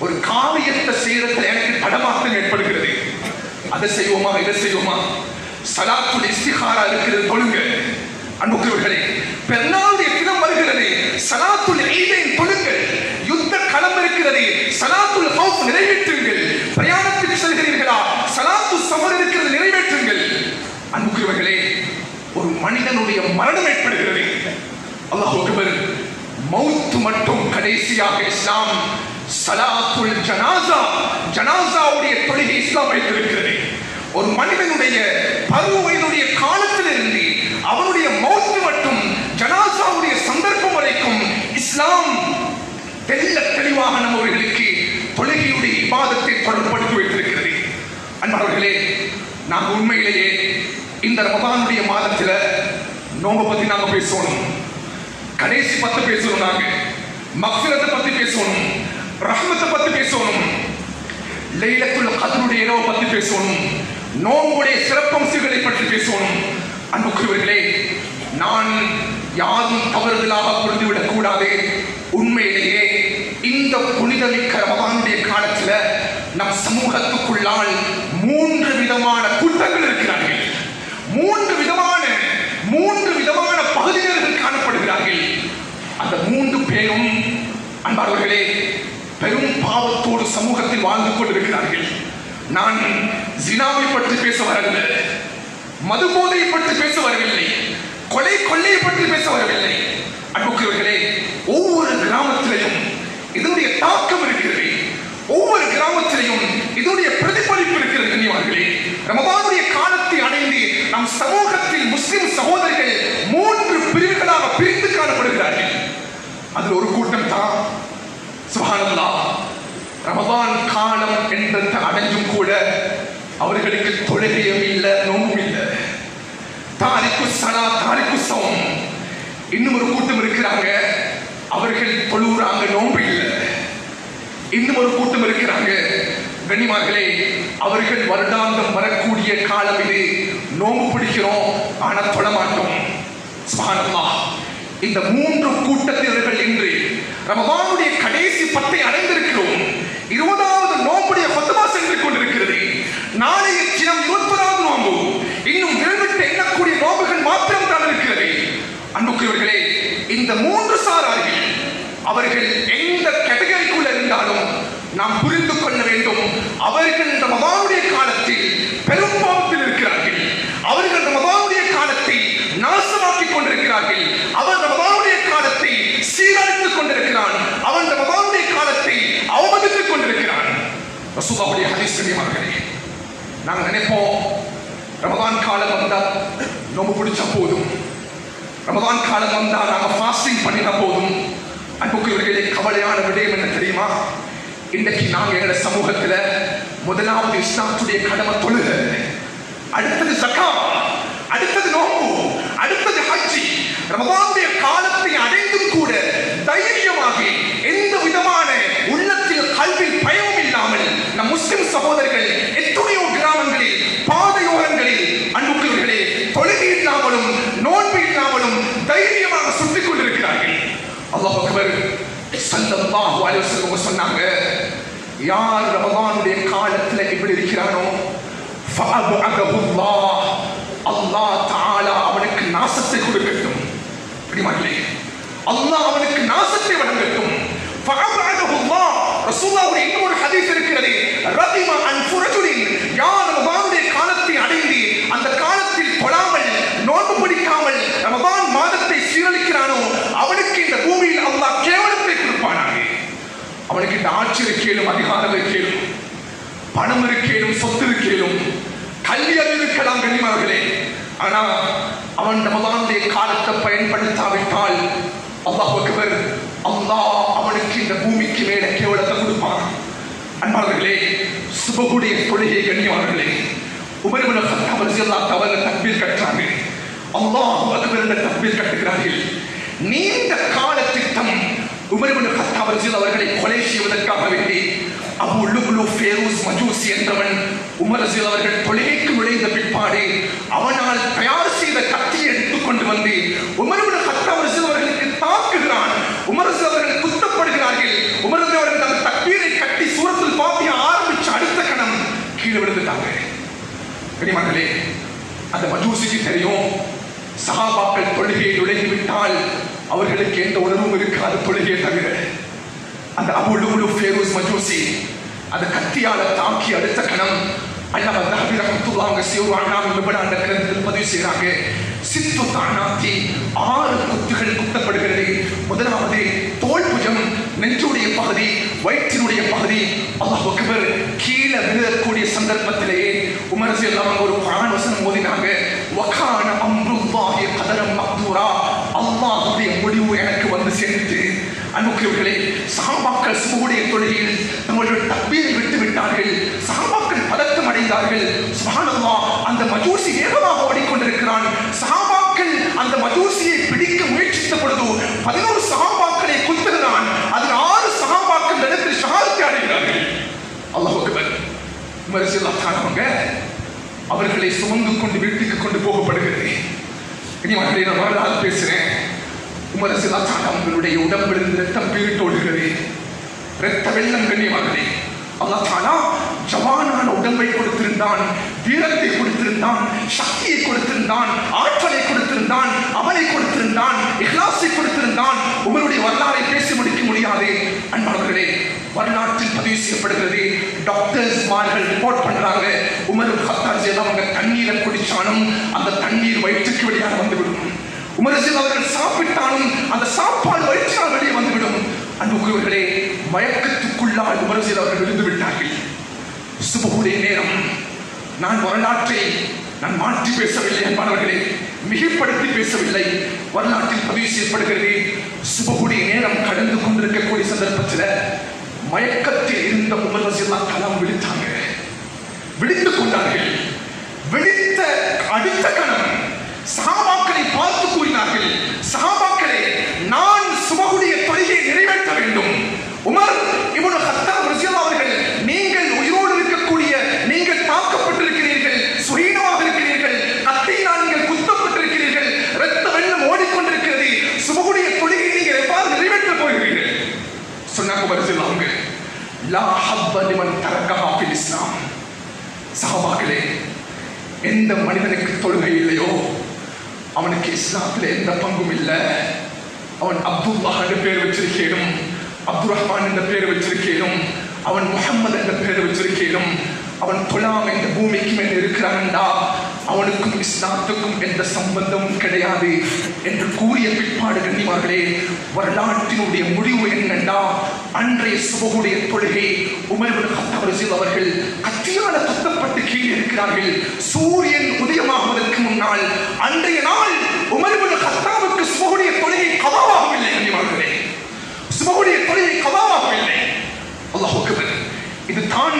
ஒரு காரியத்தை செய்யறதுல எனக்கு தடமாற்றம் ஏற்படுகிறது, அதை செய்வோமா இதை செய்வோமா, ஸலாத்துல் இஸ்திகாரா இருக்கிறது, தொழுங்க. அன்புக்குரியவர்களே, பெருநாளுடைய தினம் வருகிறது, ஸலாத்துல் ஈதைன் தொழுங்கள். யுத்த களம் இருக்கிறது, ஸலாத்துல் ஹௌஃப் நிறைவேற்றுங்கள். பிரயாணத்துக்கு செல்கிறீர்களா, ஸலாத்துல் ஸஃபர் இருக்கிறது, நிறைவேற்றுங்கள். அன்புக்குரியவர்களே, ஒரு மனிதனுடைய மரணம் ஏற்படுகிறது, அல்லாஹ் அக்பர், மௌத் மட்டும் கடைசியாக இஸ்லாம் ஸலாத்துல் ஜனாஸா ஜனாஸாவுடைய தொழுகை இஸ்லாம் வைத்திருக்கிறது. ஒரு மனிதனுடைய பருவனுடைய காலத்திலிருந்து அவனுடைய மௌத் மட்டும் ஜனாஸாவுடைய சந்தர்ப்பம் வரைக்கும் இஸ்லாம் தெளிவாக நம்மவர்களுக்கு தொழுகையுடைய இபாதத்தை தொடர்படுத்தி வைத்திருக்கிறது. அன்பர்களே, நாங்கள் உண்மையிலேயே இந்த ரமதானுடைய மாதத்தில் நோன்பை பத்தி நாங்க பேசணும், கடைசி 10 பேசணும், நாங்க மக்ஃபிரத்தை பத்தி பேசணும், ரஹ்மத்தை பத்தி பேசணும், லைலத்துல் கத்ருடைய இரவை பத்தி பேசணும், நோன்புடைய சிறப்பம்சங்களை பற்றி பேசணும். அன்புக்குரியவர்களே, நான் யாரும் தவறுதலாக புரிந்துவிடக் கூடாது. உண்மையிலேயே இந்த புனிதமிக்க ரமதானுடைய காலத்தில் நம் சமூகத்துக்குள்ளால் 3 விதமான கூட்டங்கள் இருக்கிறார்கள். 3 விதமான பகுதியினர்கள் காணப்படுகிறார்கள். அந்த 3 பேரும் அன்பானவர்களே பெரும் பாவத்தோடு சமூகத்தில் வாழ்ந்து கொண்டிருக்கிறார்கள். நான் ஜினாவை பற்றி பேச வரவில்லை, மது போதையை பற்றி பேச வரவில்லை, கொலை கொள்ளையை பற்றி பேச வரவில்லை. அன்புக்குரியவர்களே, ஒவ்வொரு கிராமத்திலையும் இதனுடைய தாக்கம் இருக்கிறது, ஒவ்வொரு கிராமத்திலையும் இதனுடைய பிரதிபலிப்பு இருக்கிறது. கண்ணியமானவர்களே, ரமதானுடைய காலத்தை அடைந்து நம் சமூகத்தில் முஸ்லிம் சகோதரர்கள் 3 பிரிவுகளாக பிரிந்து காணப்படுகிறார்கள். அதில் ஒரு கூட்டம் தான் சுப்ஹானல்லாஹ், ரமதான் காலம் என்ற அடைஞ்சும் கூட அவர்களுக்கு தொழுகையும் இல்லை, நோம்பும் இல்லை. தாரிக்கு சலா தாரிக்கு சௌம். இன்னும் ஒரு கூட்டம் இருக்கிறாங்க, அவர்கள் தொழுகிறாங்க, நோம்பு இல்லை. இன்னும் ஒரு கூட்டம் இருக்கிறாங்க கண்ணியமானவர்களே, அவர்கள் வருடாந்தம் வரக்கூடிய காலம் இது, நோம்பு பிடிக்கிறோம் ஆனா தொழ மாட்டோம். சுப்ஹானல்லாஹ், இந்த 3 கூட்டத்தினர்கள் இன்று ரமதானுடைய கடைசி 10 அடைந்திருக்கிறோம். 20வது நோம்புடைய ஃபத்வா சென்று கொண்டிருக்கிறது. நாளைய தினம் 21வது நோம்பு. இன்னும் விரைவிட்டு எண்ணக்கூடிய நோம்புகள் மாத்திரம் தான் இருக்கிறது. அன்புக்குரியவர்களே, இந்த 3 சாரார்கள் அவர்கள் எந்த கேட்டகரிக்குள்ள இருந்தாலும் நாம் புரிந்து கொள்ள வேண்டும், அவர்கள் ரமதானுடைய காலத்தில் பெரும் பாவத்தில் இருக்கிறார்கள். அவர்கள் ரமதானுடைய காலத்தை நாசமாக்கிக் கொண்டிருக்கிறார்கள். அவர் ரமதானுடைய காலத்தை சீரழித்துக் கொண்டிருக்கிறான். அவன் ரமதானுடைய காலத்தை அவமதித்துக் கொண்டிருக்கிறான். ரசூலுல்லாஹுடைய ஹதீஸ் கண்ணியமானவர்களே, நாங்கள் நினைப்போம் ரமதான் காலம் வந்தா நோம்பு பிடிச்சா போதும், ரமதான் காலம் வந்தா நாங்கள் ஃபாஸ்டிங் பண்ணினா போதும். அன்புக்குரியவர்களே, கவலையான விடயம் என்ன தெரியுமா? இன்றைக்கு நாங்கள் எங்களோட சமூகத்தில் முதலாவது இஸ்லாத்துடைய கடமை தொழுகை, அடுத்தது ஸகாத், அடுத்தது நோம்பு, அடுத்தது ஹஜ். ரமதானுடைய காலத்தை அடைந்தும் கூட தைரியமாக எந்த விதமான உள்ளத்தில் கல்வியில் பயமும் இல்லாமல் நம் முஸ்லிம் சகோதரர்கள் எத்தனையோ கிராமங்களில் பாதையோரங்களில் அன்புக்குரியவர்களே தொழுகை இல்லாமலும் நோன்பு இல்லாமலும் தைரியமாக சுற்றிக் கொண்டிருக்கிறார்கள். அல்லாஹ் அக்பர். ஸல்லல்லாஹு அலைஹி வஸல்லம் சொன்னாங்க, யார் ரமதானுடைய காலத்துல இப்படி இருக்கிறானோ ஃபஅபஅதஹுல்லாஹ், அல்லாஹ் தஆலா அவனுக்கு நாசத்தை கொடுக்கட்டும். அப்படிமாங்களே, அல்லாஹ் அவனுக்கு நாசத்தை வழங்கட்டும். ஃபஅபஅதஹுல்லாஹ். ரசூலுல்லாஹ்வுடைய இன்னொரு ஹதீஸ் இருக்கிறது, ரதிம அன் ஃபுரஜுலின், யார் ரமதானுடைய காலத்தை அடைந்து அந்த காலத்தில் தொழாமல் நோன்பு பிடிக்காமல் ரமதான் மாதத்தை சீரழிக்கிறானோ அவனுக்கு இந்த பூமியில் அல்லாஹ் கேவலத்தை கொடுப்பானாக. அவனுக்கு இந்த ஆட்சி இருக்கேனும், அதிகாரம் இருக்கேனும், பணம் இருக்கேனும், சொத்து இருக்கேனும், கல்வி அறிவு இருக்கலாம் கண்ணியமானவர்களே. ஆனா அவன் ரமதானுடைய காலத்தை பயன்படுத்தாவிட்டால் அல்லாஹ் அக்பர், அல்லாஹ் அவனுக்கு இந்த பூமிக்கு மேல கேவலத்தை கொடுப்பான். அன்பாளர்களே, சுபகுடைய தொழுகை கண்ணியமானவர்களே, உமர் இப்னு கத்தாப் ரலியல்லாஹு தஆலா தக்பீர் கட்டுறாங்க, அல்லாஹு அக்பர் என்ற தக்பீர் கட்டுகிறார்கள். நீண்ட கால திட்டம். உமர் இப்னு கத்தாப் ரலியல்லாஹு அவர்களை கொலை செய்வதற்காக வேண்டி அபு லுக்லு ஃபேரூஸ் மஜூசி என்றவன் உமர் ரலியல்லாஹு அவர்கள் தொழுகைக்கு நுழைந்த பிற்பாடு அவனால் தயார் செய்த கத்தியை எடுத்துக்கொண்டு வந்து உமர் இப்னு கத்தாப் ரலியல்லாஹு அவர்களுக்கு தாக்குகிறான். உமர் ரலியல்லாஹு அவர்கள் குத்தப்படுகிறார்கள். உமர் ரலியல்லாஹு அவர்கள் அந்த தக்பீரை கட்டி சூரத்துல் ஃபாத்திஹா ஆரம்பிச்ச அடுத்த கணம் கீழே விழுந்துட்டாங்க. கண்ணியமானவர்களே, அந்த மஜூசிக்கு தெரியும், சஹாபாக்கள் தொழுகையை நுழைந்துவிட்டால் அவர்களுக்கு எந்த உணர்வும் இருக்காது தொழுகையை தவிர. அந்த அபு லுக்லு ஃபேரூஸ் மஜூசி அந்த கத்தியால தாக்கி அடுத்த கணம் அல்லாஹ் நபி ரஹ்மத்துல்லாஹி அலைஹி வஸல்லம் அந்த கிரந்தத்தில் பதிவு செய்கிறாங்க, சித்து தானாத்தி 6 குத்துகள் குத்தப்படுகிறது. முதலாவது தோல் புஜம், நெஞ்சுடைய பகுதி, வயிற்றினுடைய பகுதி. அல்லாஹ் அக்பர். கீழே விழக்கூடிய சந்தர்ப்பத்திலேயே உமர் ரலியல்லாஹு ஒரு குர்ஆன் வசனம் ஓதினாங்க, வகான அம்ருல்லாஹி கதரம் மக்தூரா, அல்லாஹ்வுடைய முடிவு எனக்கு வந்து சேர்ந்துட்டு. அன்புக்குரியவர்களே, சஹாபாக்கள் சுபஹுடைய தொழுகையில் தங்களுடைய தக்பீரை விட்டு விட்டார்கள். சஹாபாக்கள் பதட்டம் அடைந்தார்கள். சுப்ஹானல்லாஹ், அந்த மஜூசி வேகமாக ஓடிக்கொண்டிருக்கிறான். சஹாபாக்கள் அந்த மஜூசியை பிடிக்க முயற்சித்த பொழுது 11 சஹாபாக்களை குத்துகிறான். அதில் 6 சஹாபாக்கள் இடத்தில் ஷஹாதத்தை அடைகிறார்கள். அல்லாஹ் அக்பர். உமர் ரலியல்லாஹு தஆலா அவர்களை சுமந்து கொண்டு வீட்டுக்கு கொண்டு போகப்படுகிறது. இனி நான் வரலாறு பேசுறேன். உமர் ரலியல்லாஹு தஆலா அவர்களுடைய உடம்பிலிருந்து ரத்தம் பீரிட்டு ஓடுகிறது. இரத்த வெள்ளம் கண்ணியமானவர்களே. அல்லாஹ் தஆலா ஜவானான உடம்பை கொடுத்திருந்தான், வீரத்தை கொடுத்திருந்தான், சக்தியை கொடுத்திருந்தான், ஆற்றலை கொடுத்திருந்தான், அமலை கொடுத்திருந்தான், இஹ்லாஸை கொடுத்திருந்தான். உமருடைய வரலாறை பேசி முடிக்க முடியாது. அன்பானவர்களே, வரலாற்றில் பதிவு செய்யப்படுகிறது. டாக்டர்ஸ்மார்கள் ரிப்போர்ட் பண்றாங்க, உமர் கத்தார் அவங்க தண்ணீரை குடிச்சாலும் அந்த தண்ணீர் வயிற்றுக்கு வெளியாக வந்துவிடும். உமர் அவர்கள் சாப்பிட்டாலும் அந்த சாப்பாடு வயிற்றால் வெளியே வந்துவிடும். அன்புக்குரியவர்களே, மயக்கத்துக்குள்ளால் உமர் அவர்கள் விழுந்து விட்டார்கள். சுபஹுடைய நேரம். நான் வரலாற்றை மாற்றி பேசவில்லை அன்பானவர்களே, மிகைப்படுத்தி பேசவில்லை. வரலாற்றில் பதிவு செய்யப்படுகிறது. சுபஹுடைய நேரம் கடந்து கொண்டிருக்கக்கூடிய சந்தர்ப்பத்தில் மயக்கத்தில் இருந்த உமர் ரலியல்லாஹு தஆலா விழித்தாங்க, விழித்துக் கொண்டார்கள். விழித்த அடுத்த கணம் சஹாபாக்களை பார்த்து கூறினார்கள், சஹாபாக்களே, நான் சுபஹுடைய தொழுகையை நிறைவேற்ற வேண்டும். உமர் இப்னு கத்தாப் ரலியல்லாஹு அவர்கள், நீங்கள் உயிரோடு இருக்கக்கூடிய, நீங்கள் தாக்கப்பட்டிருக்கிறீர்கள், சுஹீனமாக இருக்கிறீர்கள், கத்தியினால் நீங்கள் குத்தப்பட்டிருக்கிறீர்கள், இரத்த வெள்ளம் ஓடிக்கொண்டிருக்கிறது, சுபஹுடைய தொழுகையை நீங்கள் எவ்வாறு நிறைவேற்ற போகிறீர்கள் சொன்னாங்க. உமர் ரலியல்லாஹு அவங்க, லா ஹப்ப லிமன் தரக்கஹா ஃபில் இஸ்லாம். சஹாபாக்களே, எந்த மனிதனுக்கு தொழுகை இல்லையோ அவனுக்கு இஸ்லாத்தில் எந்த பங்கும் இல்லை. அவன் அப்துல்லாஹ் என்ற பேர் வச்சிருக்கேனும், அப்துல் ரஹ்மான் என்ற பேர் வச்சிருக்கேனும், அவன் முஹம்மது என்ற பேர் வச்சிருக்கேனும், அவன் தொழாம இந்த பூமிக்கு மேல் இருக்கிறான்டா, அவனுக்கும் இஸ்லாத்துக்கும் எந்த சம்பந்தமும் கிடையாது என்று கூறிய பிற்பாடு கண்ணியமார்களே, வரலாற்றினுடைய முடிவு என்னண்டா, அன்றைய சுபஹுடைய தொழுகை உமர் இப்னு கத்தாப் ரலியல்லாஹு அவர்கள் கத்தியால் குத்தப்பட்டு கீழே இருக்கிறார்கள். சூரியன் உதயமாகுவதற்கு முன்னால் அன்றைய நாள் உமர் இப்னு கத்தாபுக்கு சுபஹுடைய தொழுகை கதாவாகவில்லை. கண்ணியமார்களே, சுபஹுடைய தொழுகை கதாவாகவில்லை. அல்லாஹ் அக்பர். இது தான்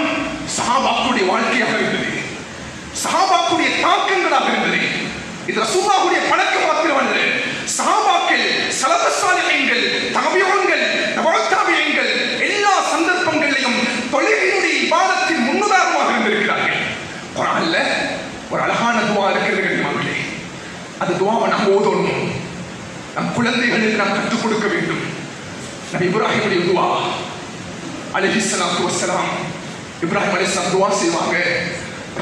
சஹாபாக்களுடைய வாழ்க்கையாக இருந்தது, சஹாபாக்களுடைய தாக்கங்களாக இருந்தது. இது ரசூலுல்லாஹ்வுடைய பழக்கம் மாத்திரமல்ல. சஹாபாக்கள், ஸலஃபுஸ் ஸாலிஹீன்கள், தபிஈன்கள், தபஅத் தபிஈன்கள் எல்லா சந்தர்ப்பங்களிலும் தொழுகையினுடைய இபாதத்தின் முன்னுதாரணமாக இருந்திருக்கிறார்கள். குர்ஆன்ல ஒரு அழகான துஆ இருக்கிறது கண்ணியமானவர்களே. அந்த துஆவை நாம் ஓதணும், நம் குழந்தைகளுக்கு நாம் கற்றுக் கொடுக்க வேண்டும். நபி இப்ராஹிமுடைய துஆ அலைஹிஸ்ஸலாத்து வஸ்ஸலாம். இப்ராஹிம் அலைஹிஸ்ஸலாம் துஆ செய்வாங்க,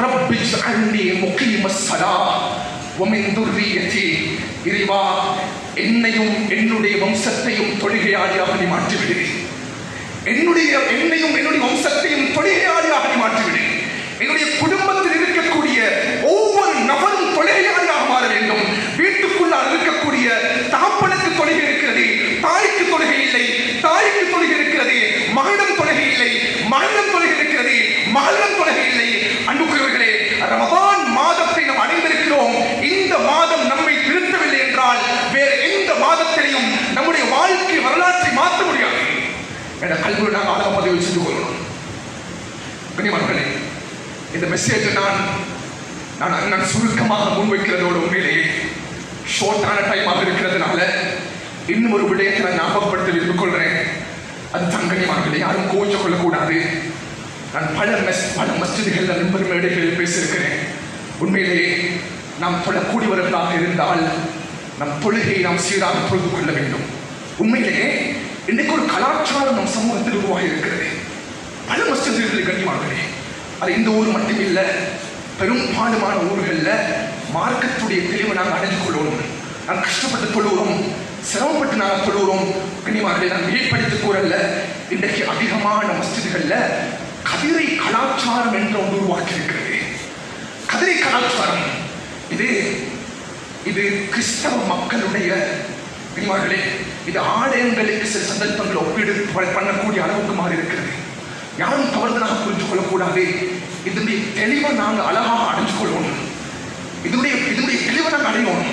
ரப்பி ஜஅல்னி முகீமஸ் ஸலாஹ் வ மின் துர்ரிய்யதி. இறைவா, என்னையும் என்னுடைய வம்சத்தையும் தொழுகையாளியாக நீ மாற்றிவிடு. என்னையும் என்னுடைய வம்சத்தையும் தொழுகையாளியாக நீ மாற்றிவிடு. என்னுடைய குடும்பத்தில் இருக்கக்கூடிய ஒவ்வொரு நபரும் தொழுகையாளியாக மாற வேண்டும். வீட்டுக்குள்ளால் இருக்கக்கூடிய தகப்பனுக்கு தொழுகை இருக்கிறது, தாய்க்கு தொழுகை இல்லை, தாய்க்கு தொழுகை இருக்கிறது, மகளிடம் தொழுகை இல்லை, மகளிடம் தொழுகை இருக்கிறது, மகளிடம் தொழுகை இல்லை. அன்புக்குரியவர்களே, ரமதான் மாதத்தை நாம் அடைந்திருக்கிறோம். இந்த மாதம் நம்மை திருத்தவில்லை என்றால் வேறு எந்த மாதத்திலையும் நம்முடைய வாழ்க்கை வரலாற்றை மாற்ற முடியாது என்ற கல்வியை நாங்கள் ஆழமாக பதிவு செய்து கொள்ளணும். கண்ணியமானவர்களே, இந்த மெசேஜ் நான் சுருக்கமாக முன்வைக்கிறதோடு உண்மையிலேயே ஷார்ட்டான டைமாக இருக்கிறதுனால இன்னும் ஒரு விடயத்தை நான் ஞாபகப்படுத்த விரும்பிக் கொள்கிறேன். அது தங்கனியமானவர்களே, யாரும் கோவிச்சு கொள்ளக்கூடாது. நான் பல மஸ்ஜிதுகளில் நண்பர் மேடைகளில் பேசியிருக்கிறேன். உண்மையிலேயே நாம் தொழக்கூடியவர்களாக இருந்தால் நம் தொழுகையை நாம் சீராக தொழுது கொள்ள வேண்டும். உண்மையிலேயே இன்றைக்கு ஒரு கலாச்சாரம் நம் சமூகத்தில் உருவாகி இருக்கிறது. பல மஸ்ஜிதுகளில் கண்ணியமானவர்களே, அது இந்த ஊர் மட்டும் இல்லை, பெரும்பாலுமான ஊர்களில் மார்க்கத்துடைய தெளிவை நாங்கள் அடைஞ்சு கொள்வோம். நாங்கள் கஷ்டப்பட்டு தொழுகிறோம், சிரமப்பட்டு நாங்கள் தொழுகிறோம். கண்ணியமானவர்களே, நான் மிகைப்படுத்தி கூறல்ல, இன்றைக்கு அதிகமான மஸ்ஜிதுகளில் கதிரை கலாச்சாரம் என்ற ஒன்று உருவாக்கி இருக்கிறது. கதிரை கலாச்சாரம் இது கிறிஸ்தவ மக்களுடைய கண்ணியமானவர்களே, இது ஆலயங்களுக்கு சில சந்தர்ப்பங்கள் ஒப்பீடு பண்ணக்கூடிய அளவுக்கு மாறி இருக்கிறது. யாரும் தவறுதலாக புரிஞ்சு கொள்ளக்கூடாது. இதனுடைய தெளிவை நாங்கள் அழகாக அடைஞ்சு கொள்ளணும். இதனுடைய தெளிவை நாங்கள் அடையணும்.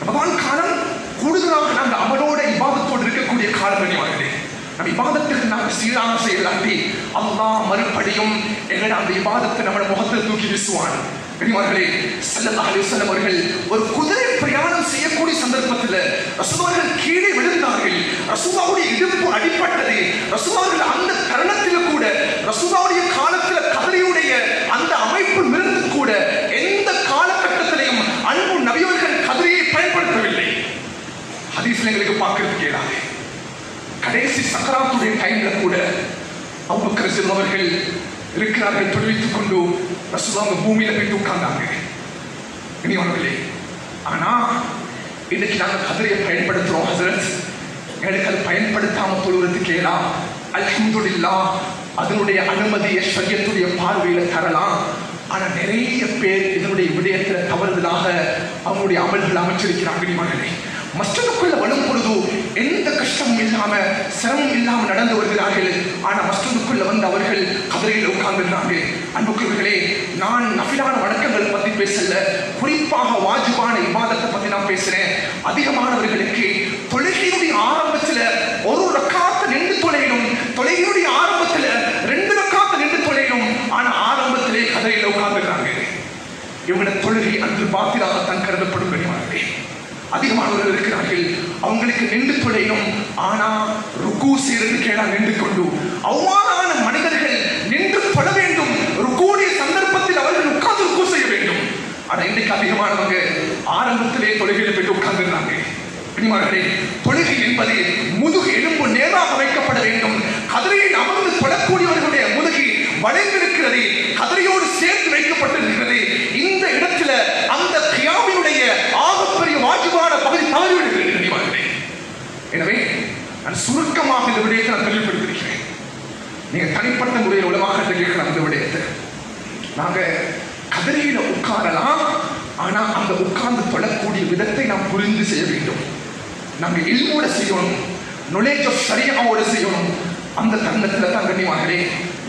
ரமதான் காலம் கூடுதலாக நாங்கள் அவனோட இபாதத்தோடு இருக்கக்கூடிய காலம் கண்ணியமானவர்களே. நம்ம இபாதத்துக்கு நாங்கள் சீராக செய்யலாட்டி அல்லாஹ் மறுபடியும் எங்களை அந்த இபாதத்தை நம்ம முகத்தில் தூக்கி வீசுவான். கண்ணியமானவர்களே, ஸல்லல்லாஹு அலைஹி வஸல்லம் அவர்கள் ஒரு குதிரை பிரயாணம் செய்யக்கூடிய சந்தர்ப்பத்தில் ரசூலுல்லாஹ் கீழே விழுந்தார்கள். ரசூலுல்லாஹ்வுடைய இடுப்பு அடிபட்டது. ரசூலுல்லாஹ் அந்த தருணத்தில் கூட ரசூலுல்லாஹ்வுடைய காலத்தில் கதிரையுடைய அந்த அமைப்பு இருந்து கூட எந்த காலகட்டத்திலையும் அன்பு நபியவர்கள் கதிரையை பயன்படுத்தவில்லை. ஹதீஸ்ல எங்களுக்கு பார்க்கிறதுக்கு இயலாது. கடைசி சக்கராத்துடைய டைம்ல கூட அபூபக்கர் ரலியல்லாஹு அவர்கள் இருக்கிறார்கள், தொழுவித்துக் கொண்டு ரசூலுல்லாஹ் பூமியில போய் உட்கார்ந்தாங்க. இனியவர்களே, ஆனா இன்னைக்கு நாங்கள் கதிரையை பயன்படுத்துறோம். ஹஸரத், எங்களுக்கு அதை பயன்படுத்தாம தொழுவதற்கு ஏலா. அல்ஹம்துலில்லாஹ் அதனுடைய அனுமதியை ஷரியத்துடைய பார்வையில தரலாம். ஆனா நிறைய பேர் இதனுடைய விடயத்துல தவறுதலாக அவங்களுடைய அமல்கள் அமைச்சிருக்கிறாங்க. மகனே, மஸ்ஜிதுக்குள்ள வரும் பொழுது எந்த கஷ்டமும் இல்லாம சிரமம் இல்லாம நடந்து வருகிறார்கள். ஆனா மஸ்ஜிதுக்குள்ள வந்து அவர்கள் கதரையில் உட்கார்ந்துருந்தாங்க. அன்புக்குரியவர்களே, நான் நஃபிலான வணக்கங்கள் பத்தி பேசல, குறிப்பாக வாஜிபான இபாதத்தை பத்தி நான் பேசுறேன். அதிகமானவர்களுக்கு தொழுகையுடைய ஆரம்பத்துல ஒரு ரக்காத்து நின்று தொலையணும், தொழுகையுடைய ஆரம்பத்துல 2 ரக்காத்து நின்று தொலையணும். ஆனா ஆரம்பத்திலே கதரையில் உட்கார்ந்துருக்காங்க. இவங்க தொழுகை அன்று பாத்திராகத்தான் கருதப்படும். கனிமார்களே, அதிகமானவர்கள் இருக்கிறார்கள், அவங்களுக்கு நின்று தொழையும். ஆனா ருக்கு செய்யறது கேடா நின்று கொண்டு அவ்வாறான மனிதர்கள் நின்று தொழ வேண்டும். ருக்குடைய சந்தர்ப்பத்தில் அவர்கள் உட்கார்ந்து ருக்கு செய்ய வேண்டும். ஆனா இன்றைக்கு அதிகமானவங்க ஆரம்பத்திலே தொழுகையில போயிட்டு உட்கார்ந்துருந்தாங்க. கனிமார்களே, தொழுகை என்பது முதுகு எலும்பு நேராக வைக்கப்பட வேண்டும். கதிரையில் அமர்ந்து தொழக்கூடியவர்களுடைய முதுகு வளைந்திருக்கிறது, கதிரையோடு சேர்த்து வைக்கப்பட்டிருக்கிறது. இந்த இடத்துல அந்த கியாமினுடைய ஆகப்பெரிய வாஜிபான பகுதி தவறிவிடுகிறது. எனவே நான் சுருக்கமாக இந்த விடயத்தை நான் தெளிவுபடுத்திருக்கிறேன். நீங்க தனிப்பட்ட முறையில் உலமாக கேட்கலாம். இந்த விடயத்தை நாங்க கதிரையில உட்காரலாம், ஆனா அந்த உட்கார்ந்து தொழக்கூடிய விதத்தை நாம் புரிந்து செய்ய வேண்டும். நாங்க இல்மோட செய்யணும், knowledge of ஷரியாவோட செய்யணும். அந்த தருணத்துல தான் கண்ணியமானவர்களே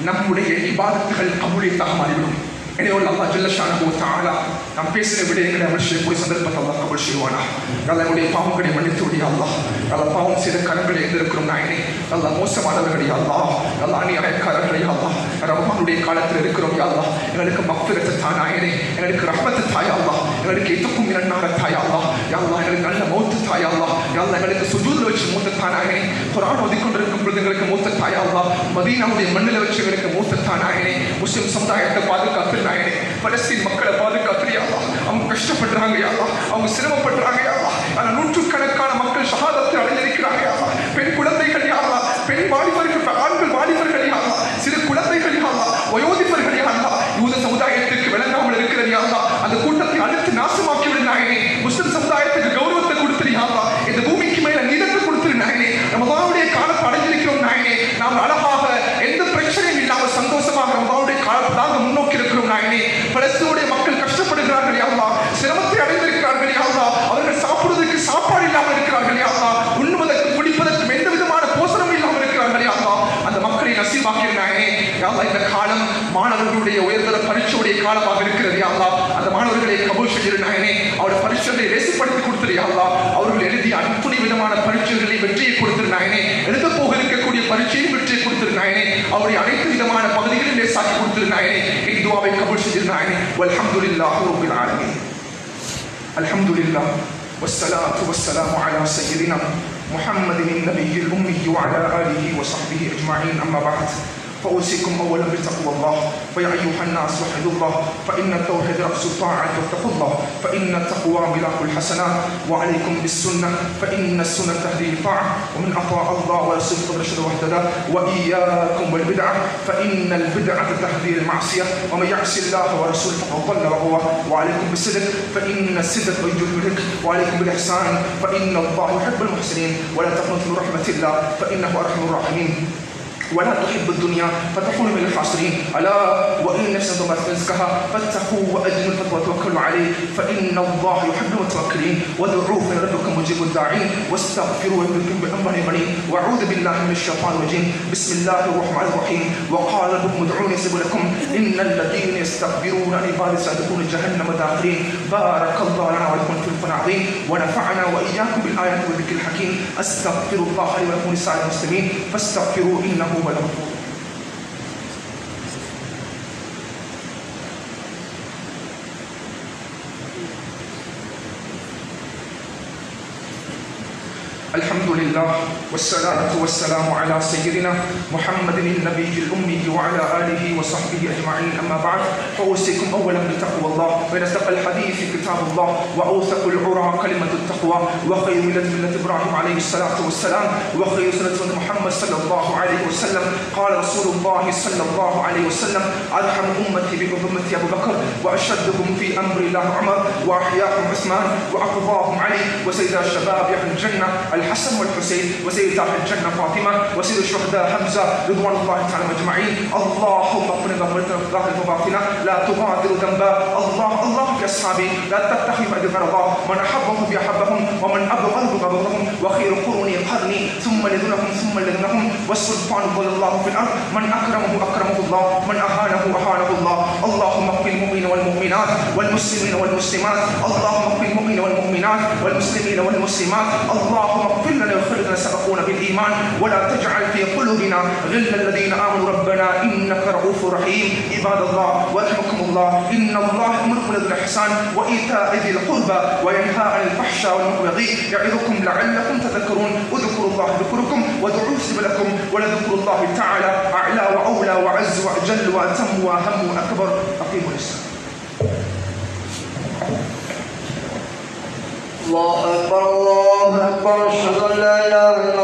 நம்முடைய இபாதத்துகள் கபூலியத்தாக மாறிவிடும். எனவே அல்லாஹ் ஜல்ல ஷானஹு வ தஆலா நாம் பேசுகிற விடயங்களை அமல் செய்யக்கூடிய சந்தர்ப்பத்தை அல்லாஹ் கபூல் செய்வானா. நம்முடைய பாவங்களை மன்னித்து விடிய அல்லாஹ். அல்லாஹ் பாவம் செய்த கரங்களை எழுந்திருக்கிறோம் நாயனே. அல்லாஹ் மோசமானவர்களே அல்லாஹ், அல்லாஹ் அநியாயக்காரர்களே அல்லாஹ், ரமலானுடைய காலத்தில் இருக்கிறோம் யா அல்லாஹ். எங்களுக்கு மக்ஃபிரத்தை தா நாயனே, எங்களுக்கு ரஹ்மத்தை தாயா அல்லாஹ், எங்களுக்கு இத்தக்கும் மினன்னார தாயா அல்லாஹ். யா அல்லாஹ் எங்களுக்கு நல்ல மௌத்து தாயா அல்லாஹ். யா அல்லாஹ் எங்களுக்கு சுஜூத்ல வச்சு மூத்த தா நாயனே. குர்ஆன் ஓதிக்கொண்டிருக்கும் பொழுது எங்களுக்கு மூத்த தாயா அல்லாஹ். மதீனாவுடைய மண்ணில் வச்சு எங்களுக்கு மூத்த தா நாயனே. முஸ்லிம் சமுதாயத்தை பாதுகாத்து நாயனே, பலஸ்தீன் மக்களை பாதுகாத்து யா அல்லாஹ். அவங்க கஷ்டப்படுறாங்க யா அல்லாஹ், அவங்க சிரமப்படுறாங்க யா அல்லாஹ். ஆனா நூற்றுக்கணக்கான மக்கள் ஷஹாதத்தை அடைஞ்சிருக்கிறாங்க யா அல்லாஹ். பெண் குழந்தைகள் யா அல்லாஹ், பெண் வாலிபர்கள், ஆண்கள் வாலிபர்கள் யா அல்லாஹ், சிறு குழந்தைகள் யா அல்லாஹ், வயோதிபர்கள் யா அல்லாஹ். யூத சமுதாயத்திற்கு விளங்காமல் இருக்கிறது யா அல்லாஹ். அந்த கூட்டத்தை அழுத்து நாசமாக்கி விடு நாயனே. முஸ்லிம் சமுதாயத்துக்கு கௌரவத்தை கொடுத்துரு யா அல்லாஹ். இந்த பூமிக்கு மேல நீதத்தை கொடுத்துரு நாயனே. ரமலானுடைய காலத்தை அடைஞ்சிருக்கிறோம் நாயனே. நாம் அழகாக எந்த பிரச்சனையும் இல்லாமல் சந்தோஷமாக ரமலானுடைய காலத்தை நாங்கள் முன்னோக்கி இருக்கிறோம் நாயனே. பலஸ்தீனுடைய மக்கள் கஷ்டப்படுகிறார்கள் யா அல்லாஹ், சிரமத்தை அடைந்திருக்கிறார்கள் யா அல்லாஹ். அவர்கள் சாப்பிடுவதற்கு சாப்பாடு இல்லாமல் இருக்கிறார்கள் யா அல்லாஹ், உண்ணுவதற்கு குடிப்பதற்கு எந்த விதமான போஷணம் இல்லாமல் இருக்கிறார்கள் யா அல்லாஹ். அந்த மக்களை நசீபாக்கினாயே யா அல்லாஹ். இந்த காலம் மாணவர்களுடைய உயர்தர பரீட்சையுடைய காலமாக இருக்கிறது யா அல்லாஹ். அந்த மாணவர்களை கபூல் செய்திருந்தாயே, அவருடைய பரீட்சைகளை லேசுப்படுத்தி கொடுத்துரு யா அல்லாஹ். அவர்கள் எழுதிய அத்துணை விதமான பரீட்சைகளை வெற்றியை கொடுத்திருந்தாயே, எழுத போக இருக்கக்கூடிய பரீட்சையை வெற்றியை கொடுத்திருந்தாயே, அவருடைய அனைத்து விதமான பகுதிகளில் லேசாக்கி கொடுத்திருந்தாயே. இந்த துஆவை கபூல் செய்திருந்தாயே. வல்ஹம்துலில்லாஹி ரப்பில் ஆலமீன். அல்ஹம்துலில்லாஹ் வஸ்ஸலாத்து வஸ்ஸலாமு அலா சய்யிதினா முஹம்மதின் நபியில் உம்மி வஅலா ஆலிஹி வஸஹ்பிஹி அஜ்மஈன். அம்மா பஅத். فأوصيكم أولا بتقوى الله. فيا أيها الناس وحدوا الله، فإن التوحيد رأس الطاعة واتقوا الله، فإن التقوى ملاك الحسنات. وعليكم بالسنة، فإن السنة تهدي الطاعة، ومن أطاع الله ورسوله فقد رشد واهتدى. وإياكم والبدعة، فإن البدعة تهدي المعصية، ومن يعص الله ورسوله فقد ضل وغوى. وعليكم بالصدق، فإن الصدق يجلب الرزق. وعليكم بالإحسان، فإن الله يحب المحسنين. ولا تقنطوا من رحمة الله، فإنه أرحم الراحمين. ولا تحب الدنيا فتكون من الخاسرين. ألا وإن نفسا ما رزقها فاتقوا وأجملوا الفتوى وتوكلوا عليه، فإن الله يحب المتوكلين. وادعوه من ربكم مجيب الداعين، واستغفروه يغفركم بأمر منيب. وأعوذ بالله من الشيطان الرجيم. بسم الله الرحمن الرحيم. وقال ربكم ادعوني أستجب لكم، إن الذين يستكبرون عن عبادتي سيدخلون جهنم داخرين. بارك الله لنا ولكم في القرآن العظيم، ونفعنا وإياكم بالآيات والذكر الحكيم. أستغفر الله لي ولكم ولسائر المسلمين فاستغفروه إنه هو الغفور. الحمد لله والصلاة والسلام على سيدنا محمد النبي الأمي وعلى آله وصحبه أجمعين. أما بعد، فأوصيكم أولا بتقوى الله، وإن أصدق الحديث كتاب الله، وأوثق العرى كلمة التقوى، وخير ملة إبراهيم عليه الصلاة والسلام، وخير سنة محمد صلى الله عليه وسلم. قال رسول الله صلى الله عليه وسلم: أرحم أمتي بأمتي أبو بكر، وأشدهم في أمر الله عمر، وأحياهم عثمان، وأقضاهم علي، وسيد الشباب يحيى الجنة الحسن والحسين، وسيد وسيد أهل الجنة فاطمة وسيد الشهداء حمزة رضوان الله تعالى أجمعين. اللهم اغفر لنا ظاهر وباطنا لا تغادر ذنبا. الله في أصحابي لا تتخذ بعد غرضا من أحبهم بأحبهم ومن أبغضهم بأبغضهم وخير قروني قرني ثم لدنهم والسلطان ضل الله في الأرض من أكرمه الله من أهانه الله. اللهم اغفر المؤمنين والمؤمنات والمسلمين والمسلمات. اللهم اغفر المؤمنين والمؤمنات والمسلمين والمسلمات. اللهم اغفر لنا واغفر لنا سبقونا بالإيمان ولا تجعل في قلوبنا غلا الذين آمنوا ربنا إنك رؤوف رحيم. عباد الله ورحمكم الله إن الله يأمركم بالإحسان وإيتاء ذي القربى وينهى عن الفحشاء والبغي يعظكم لعلكم تذكرون. اذكروا الله ذكركم وادعوه يستجب لكم ولذكر الله تعالى أعلى وأولى وأعز وأجل وأتم وأهم وأكبر. أقيموا الإسلام. الله أكبر أشهد أن لا إله إلا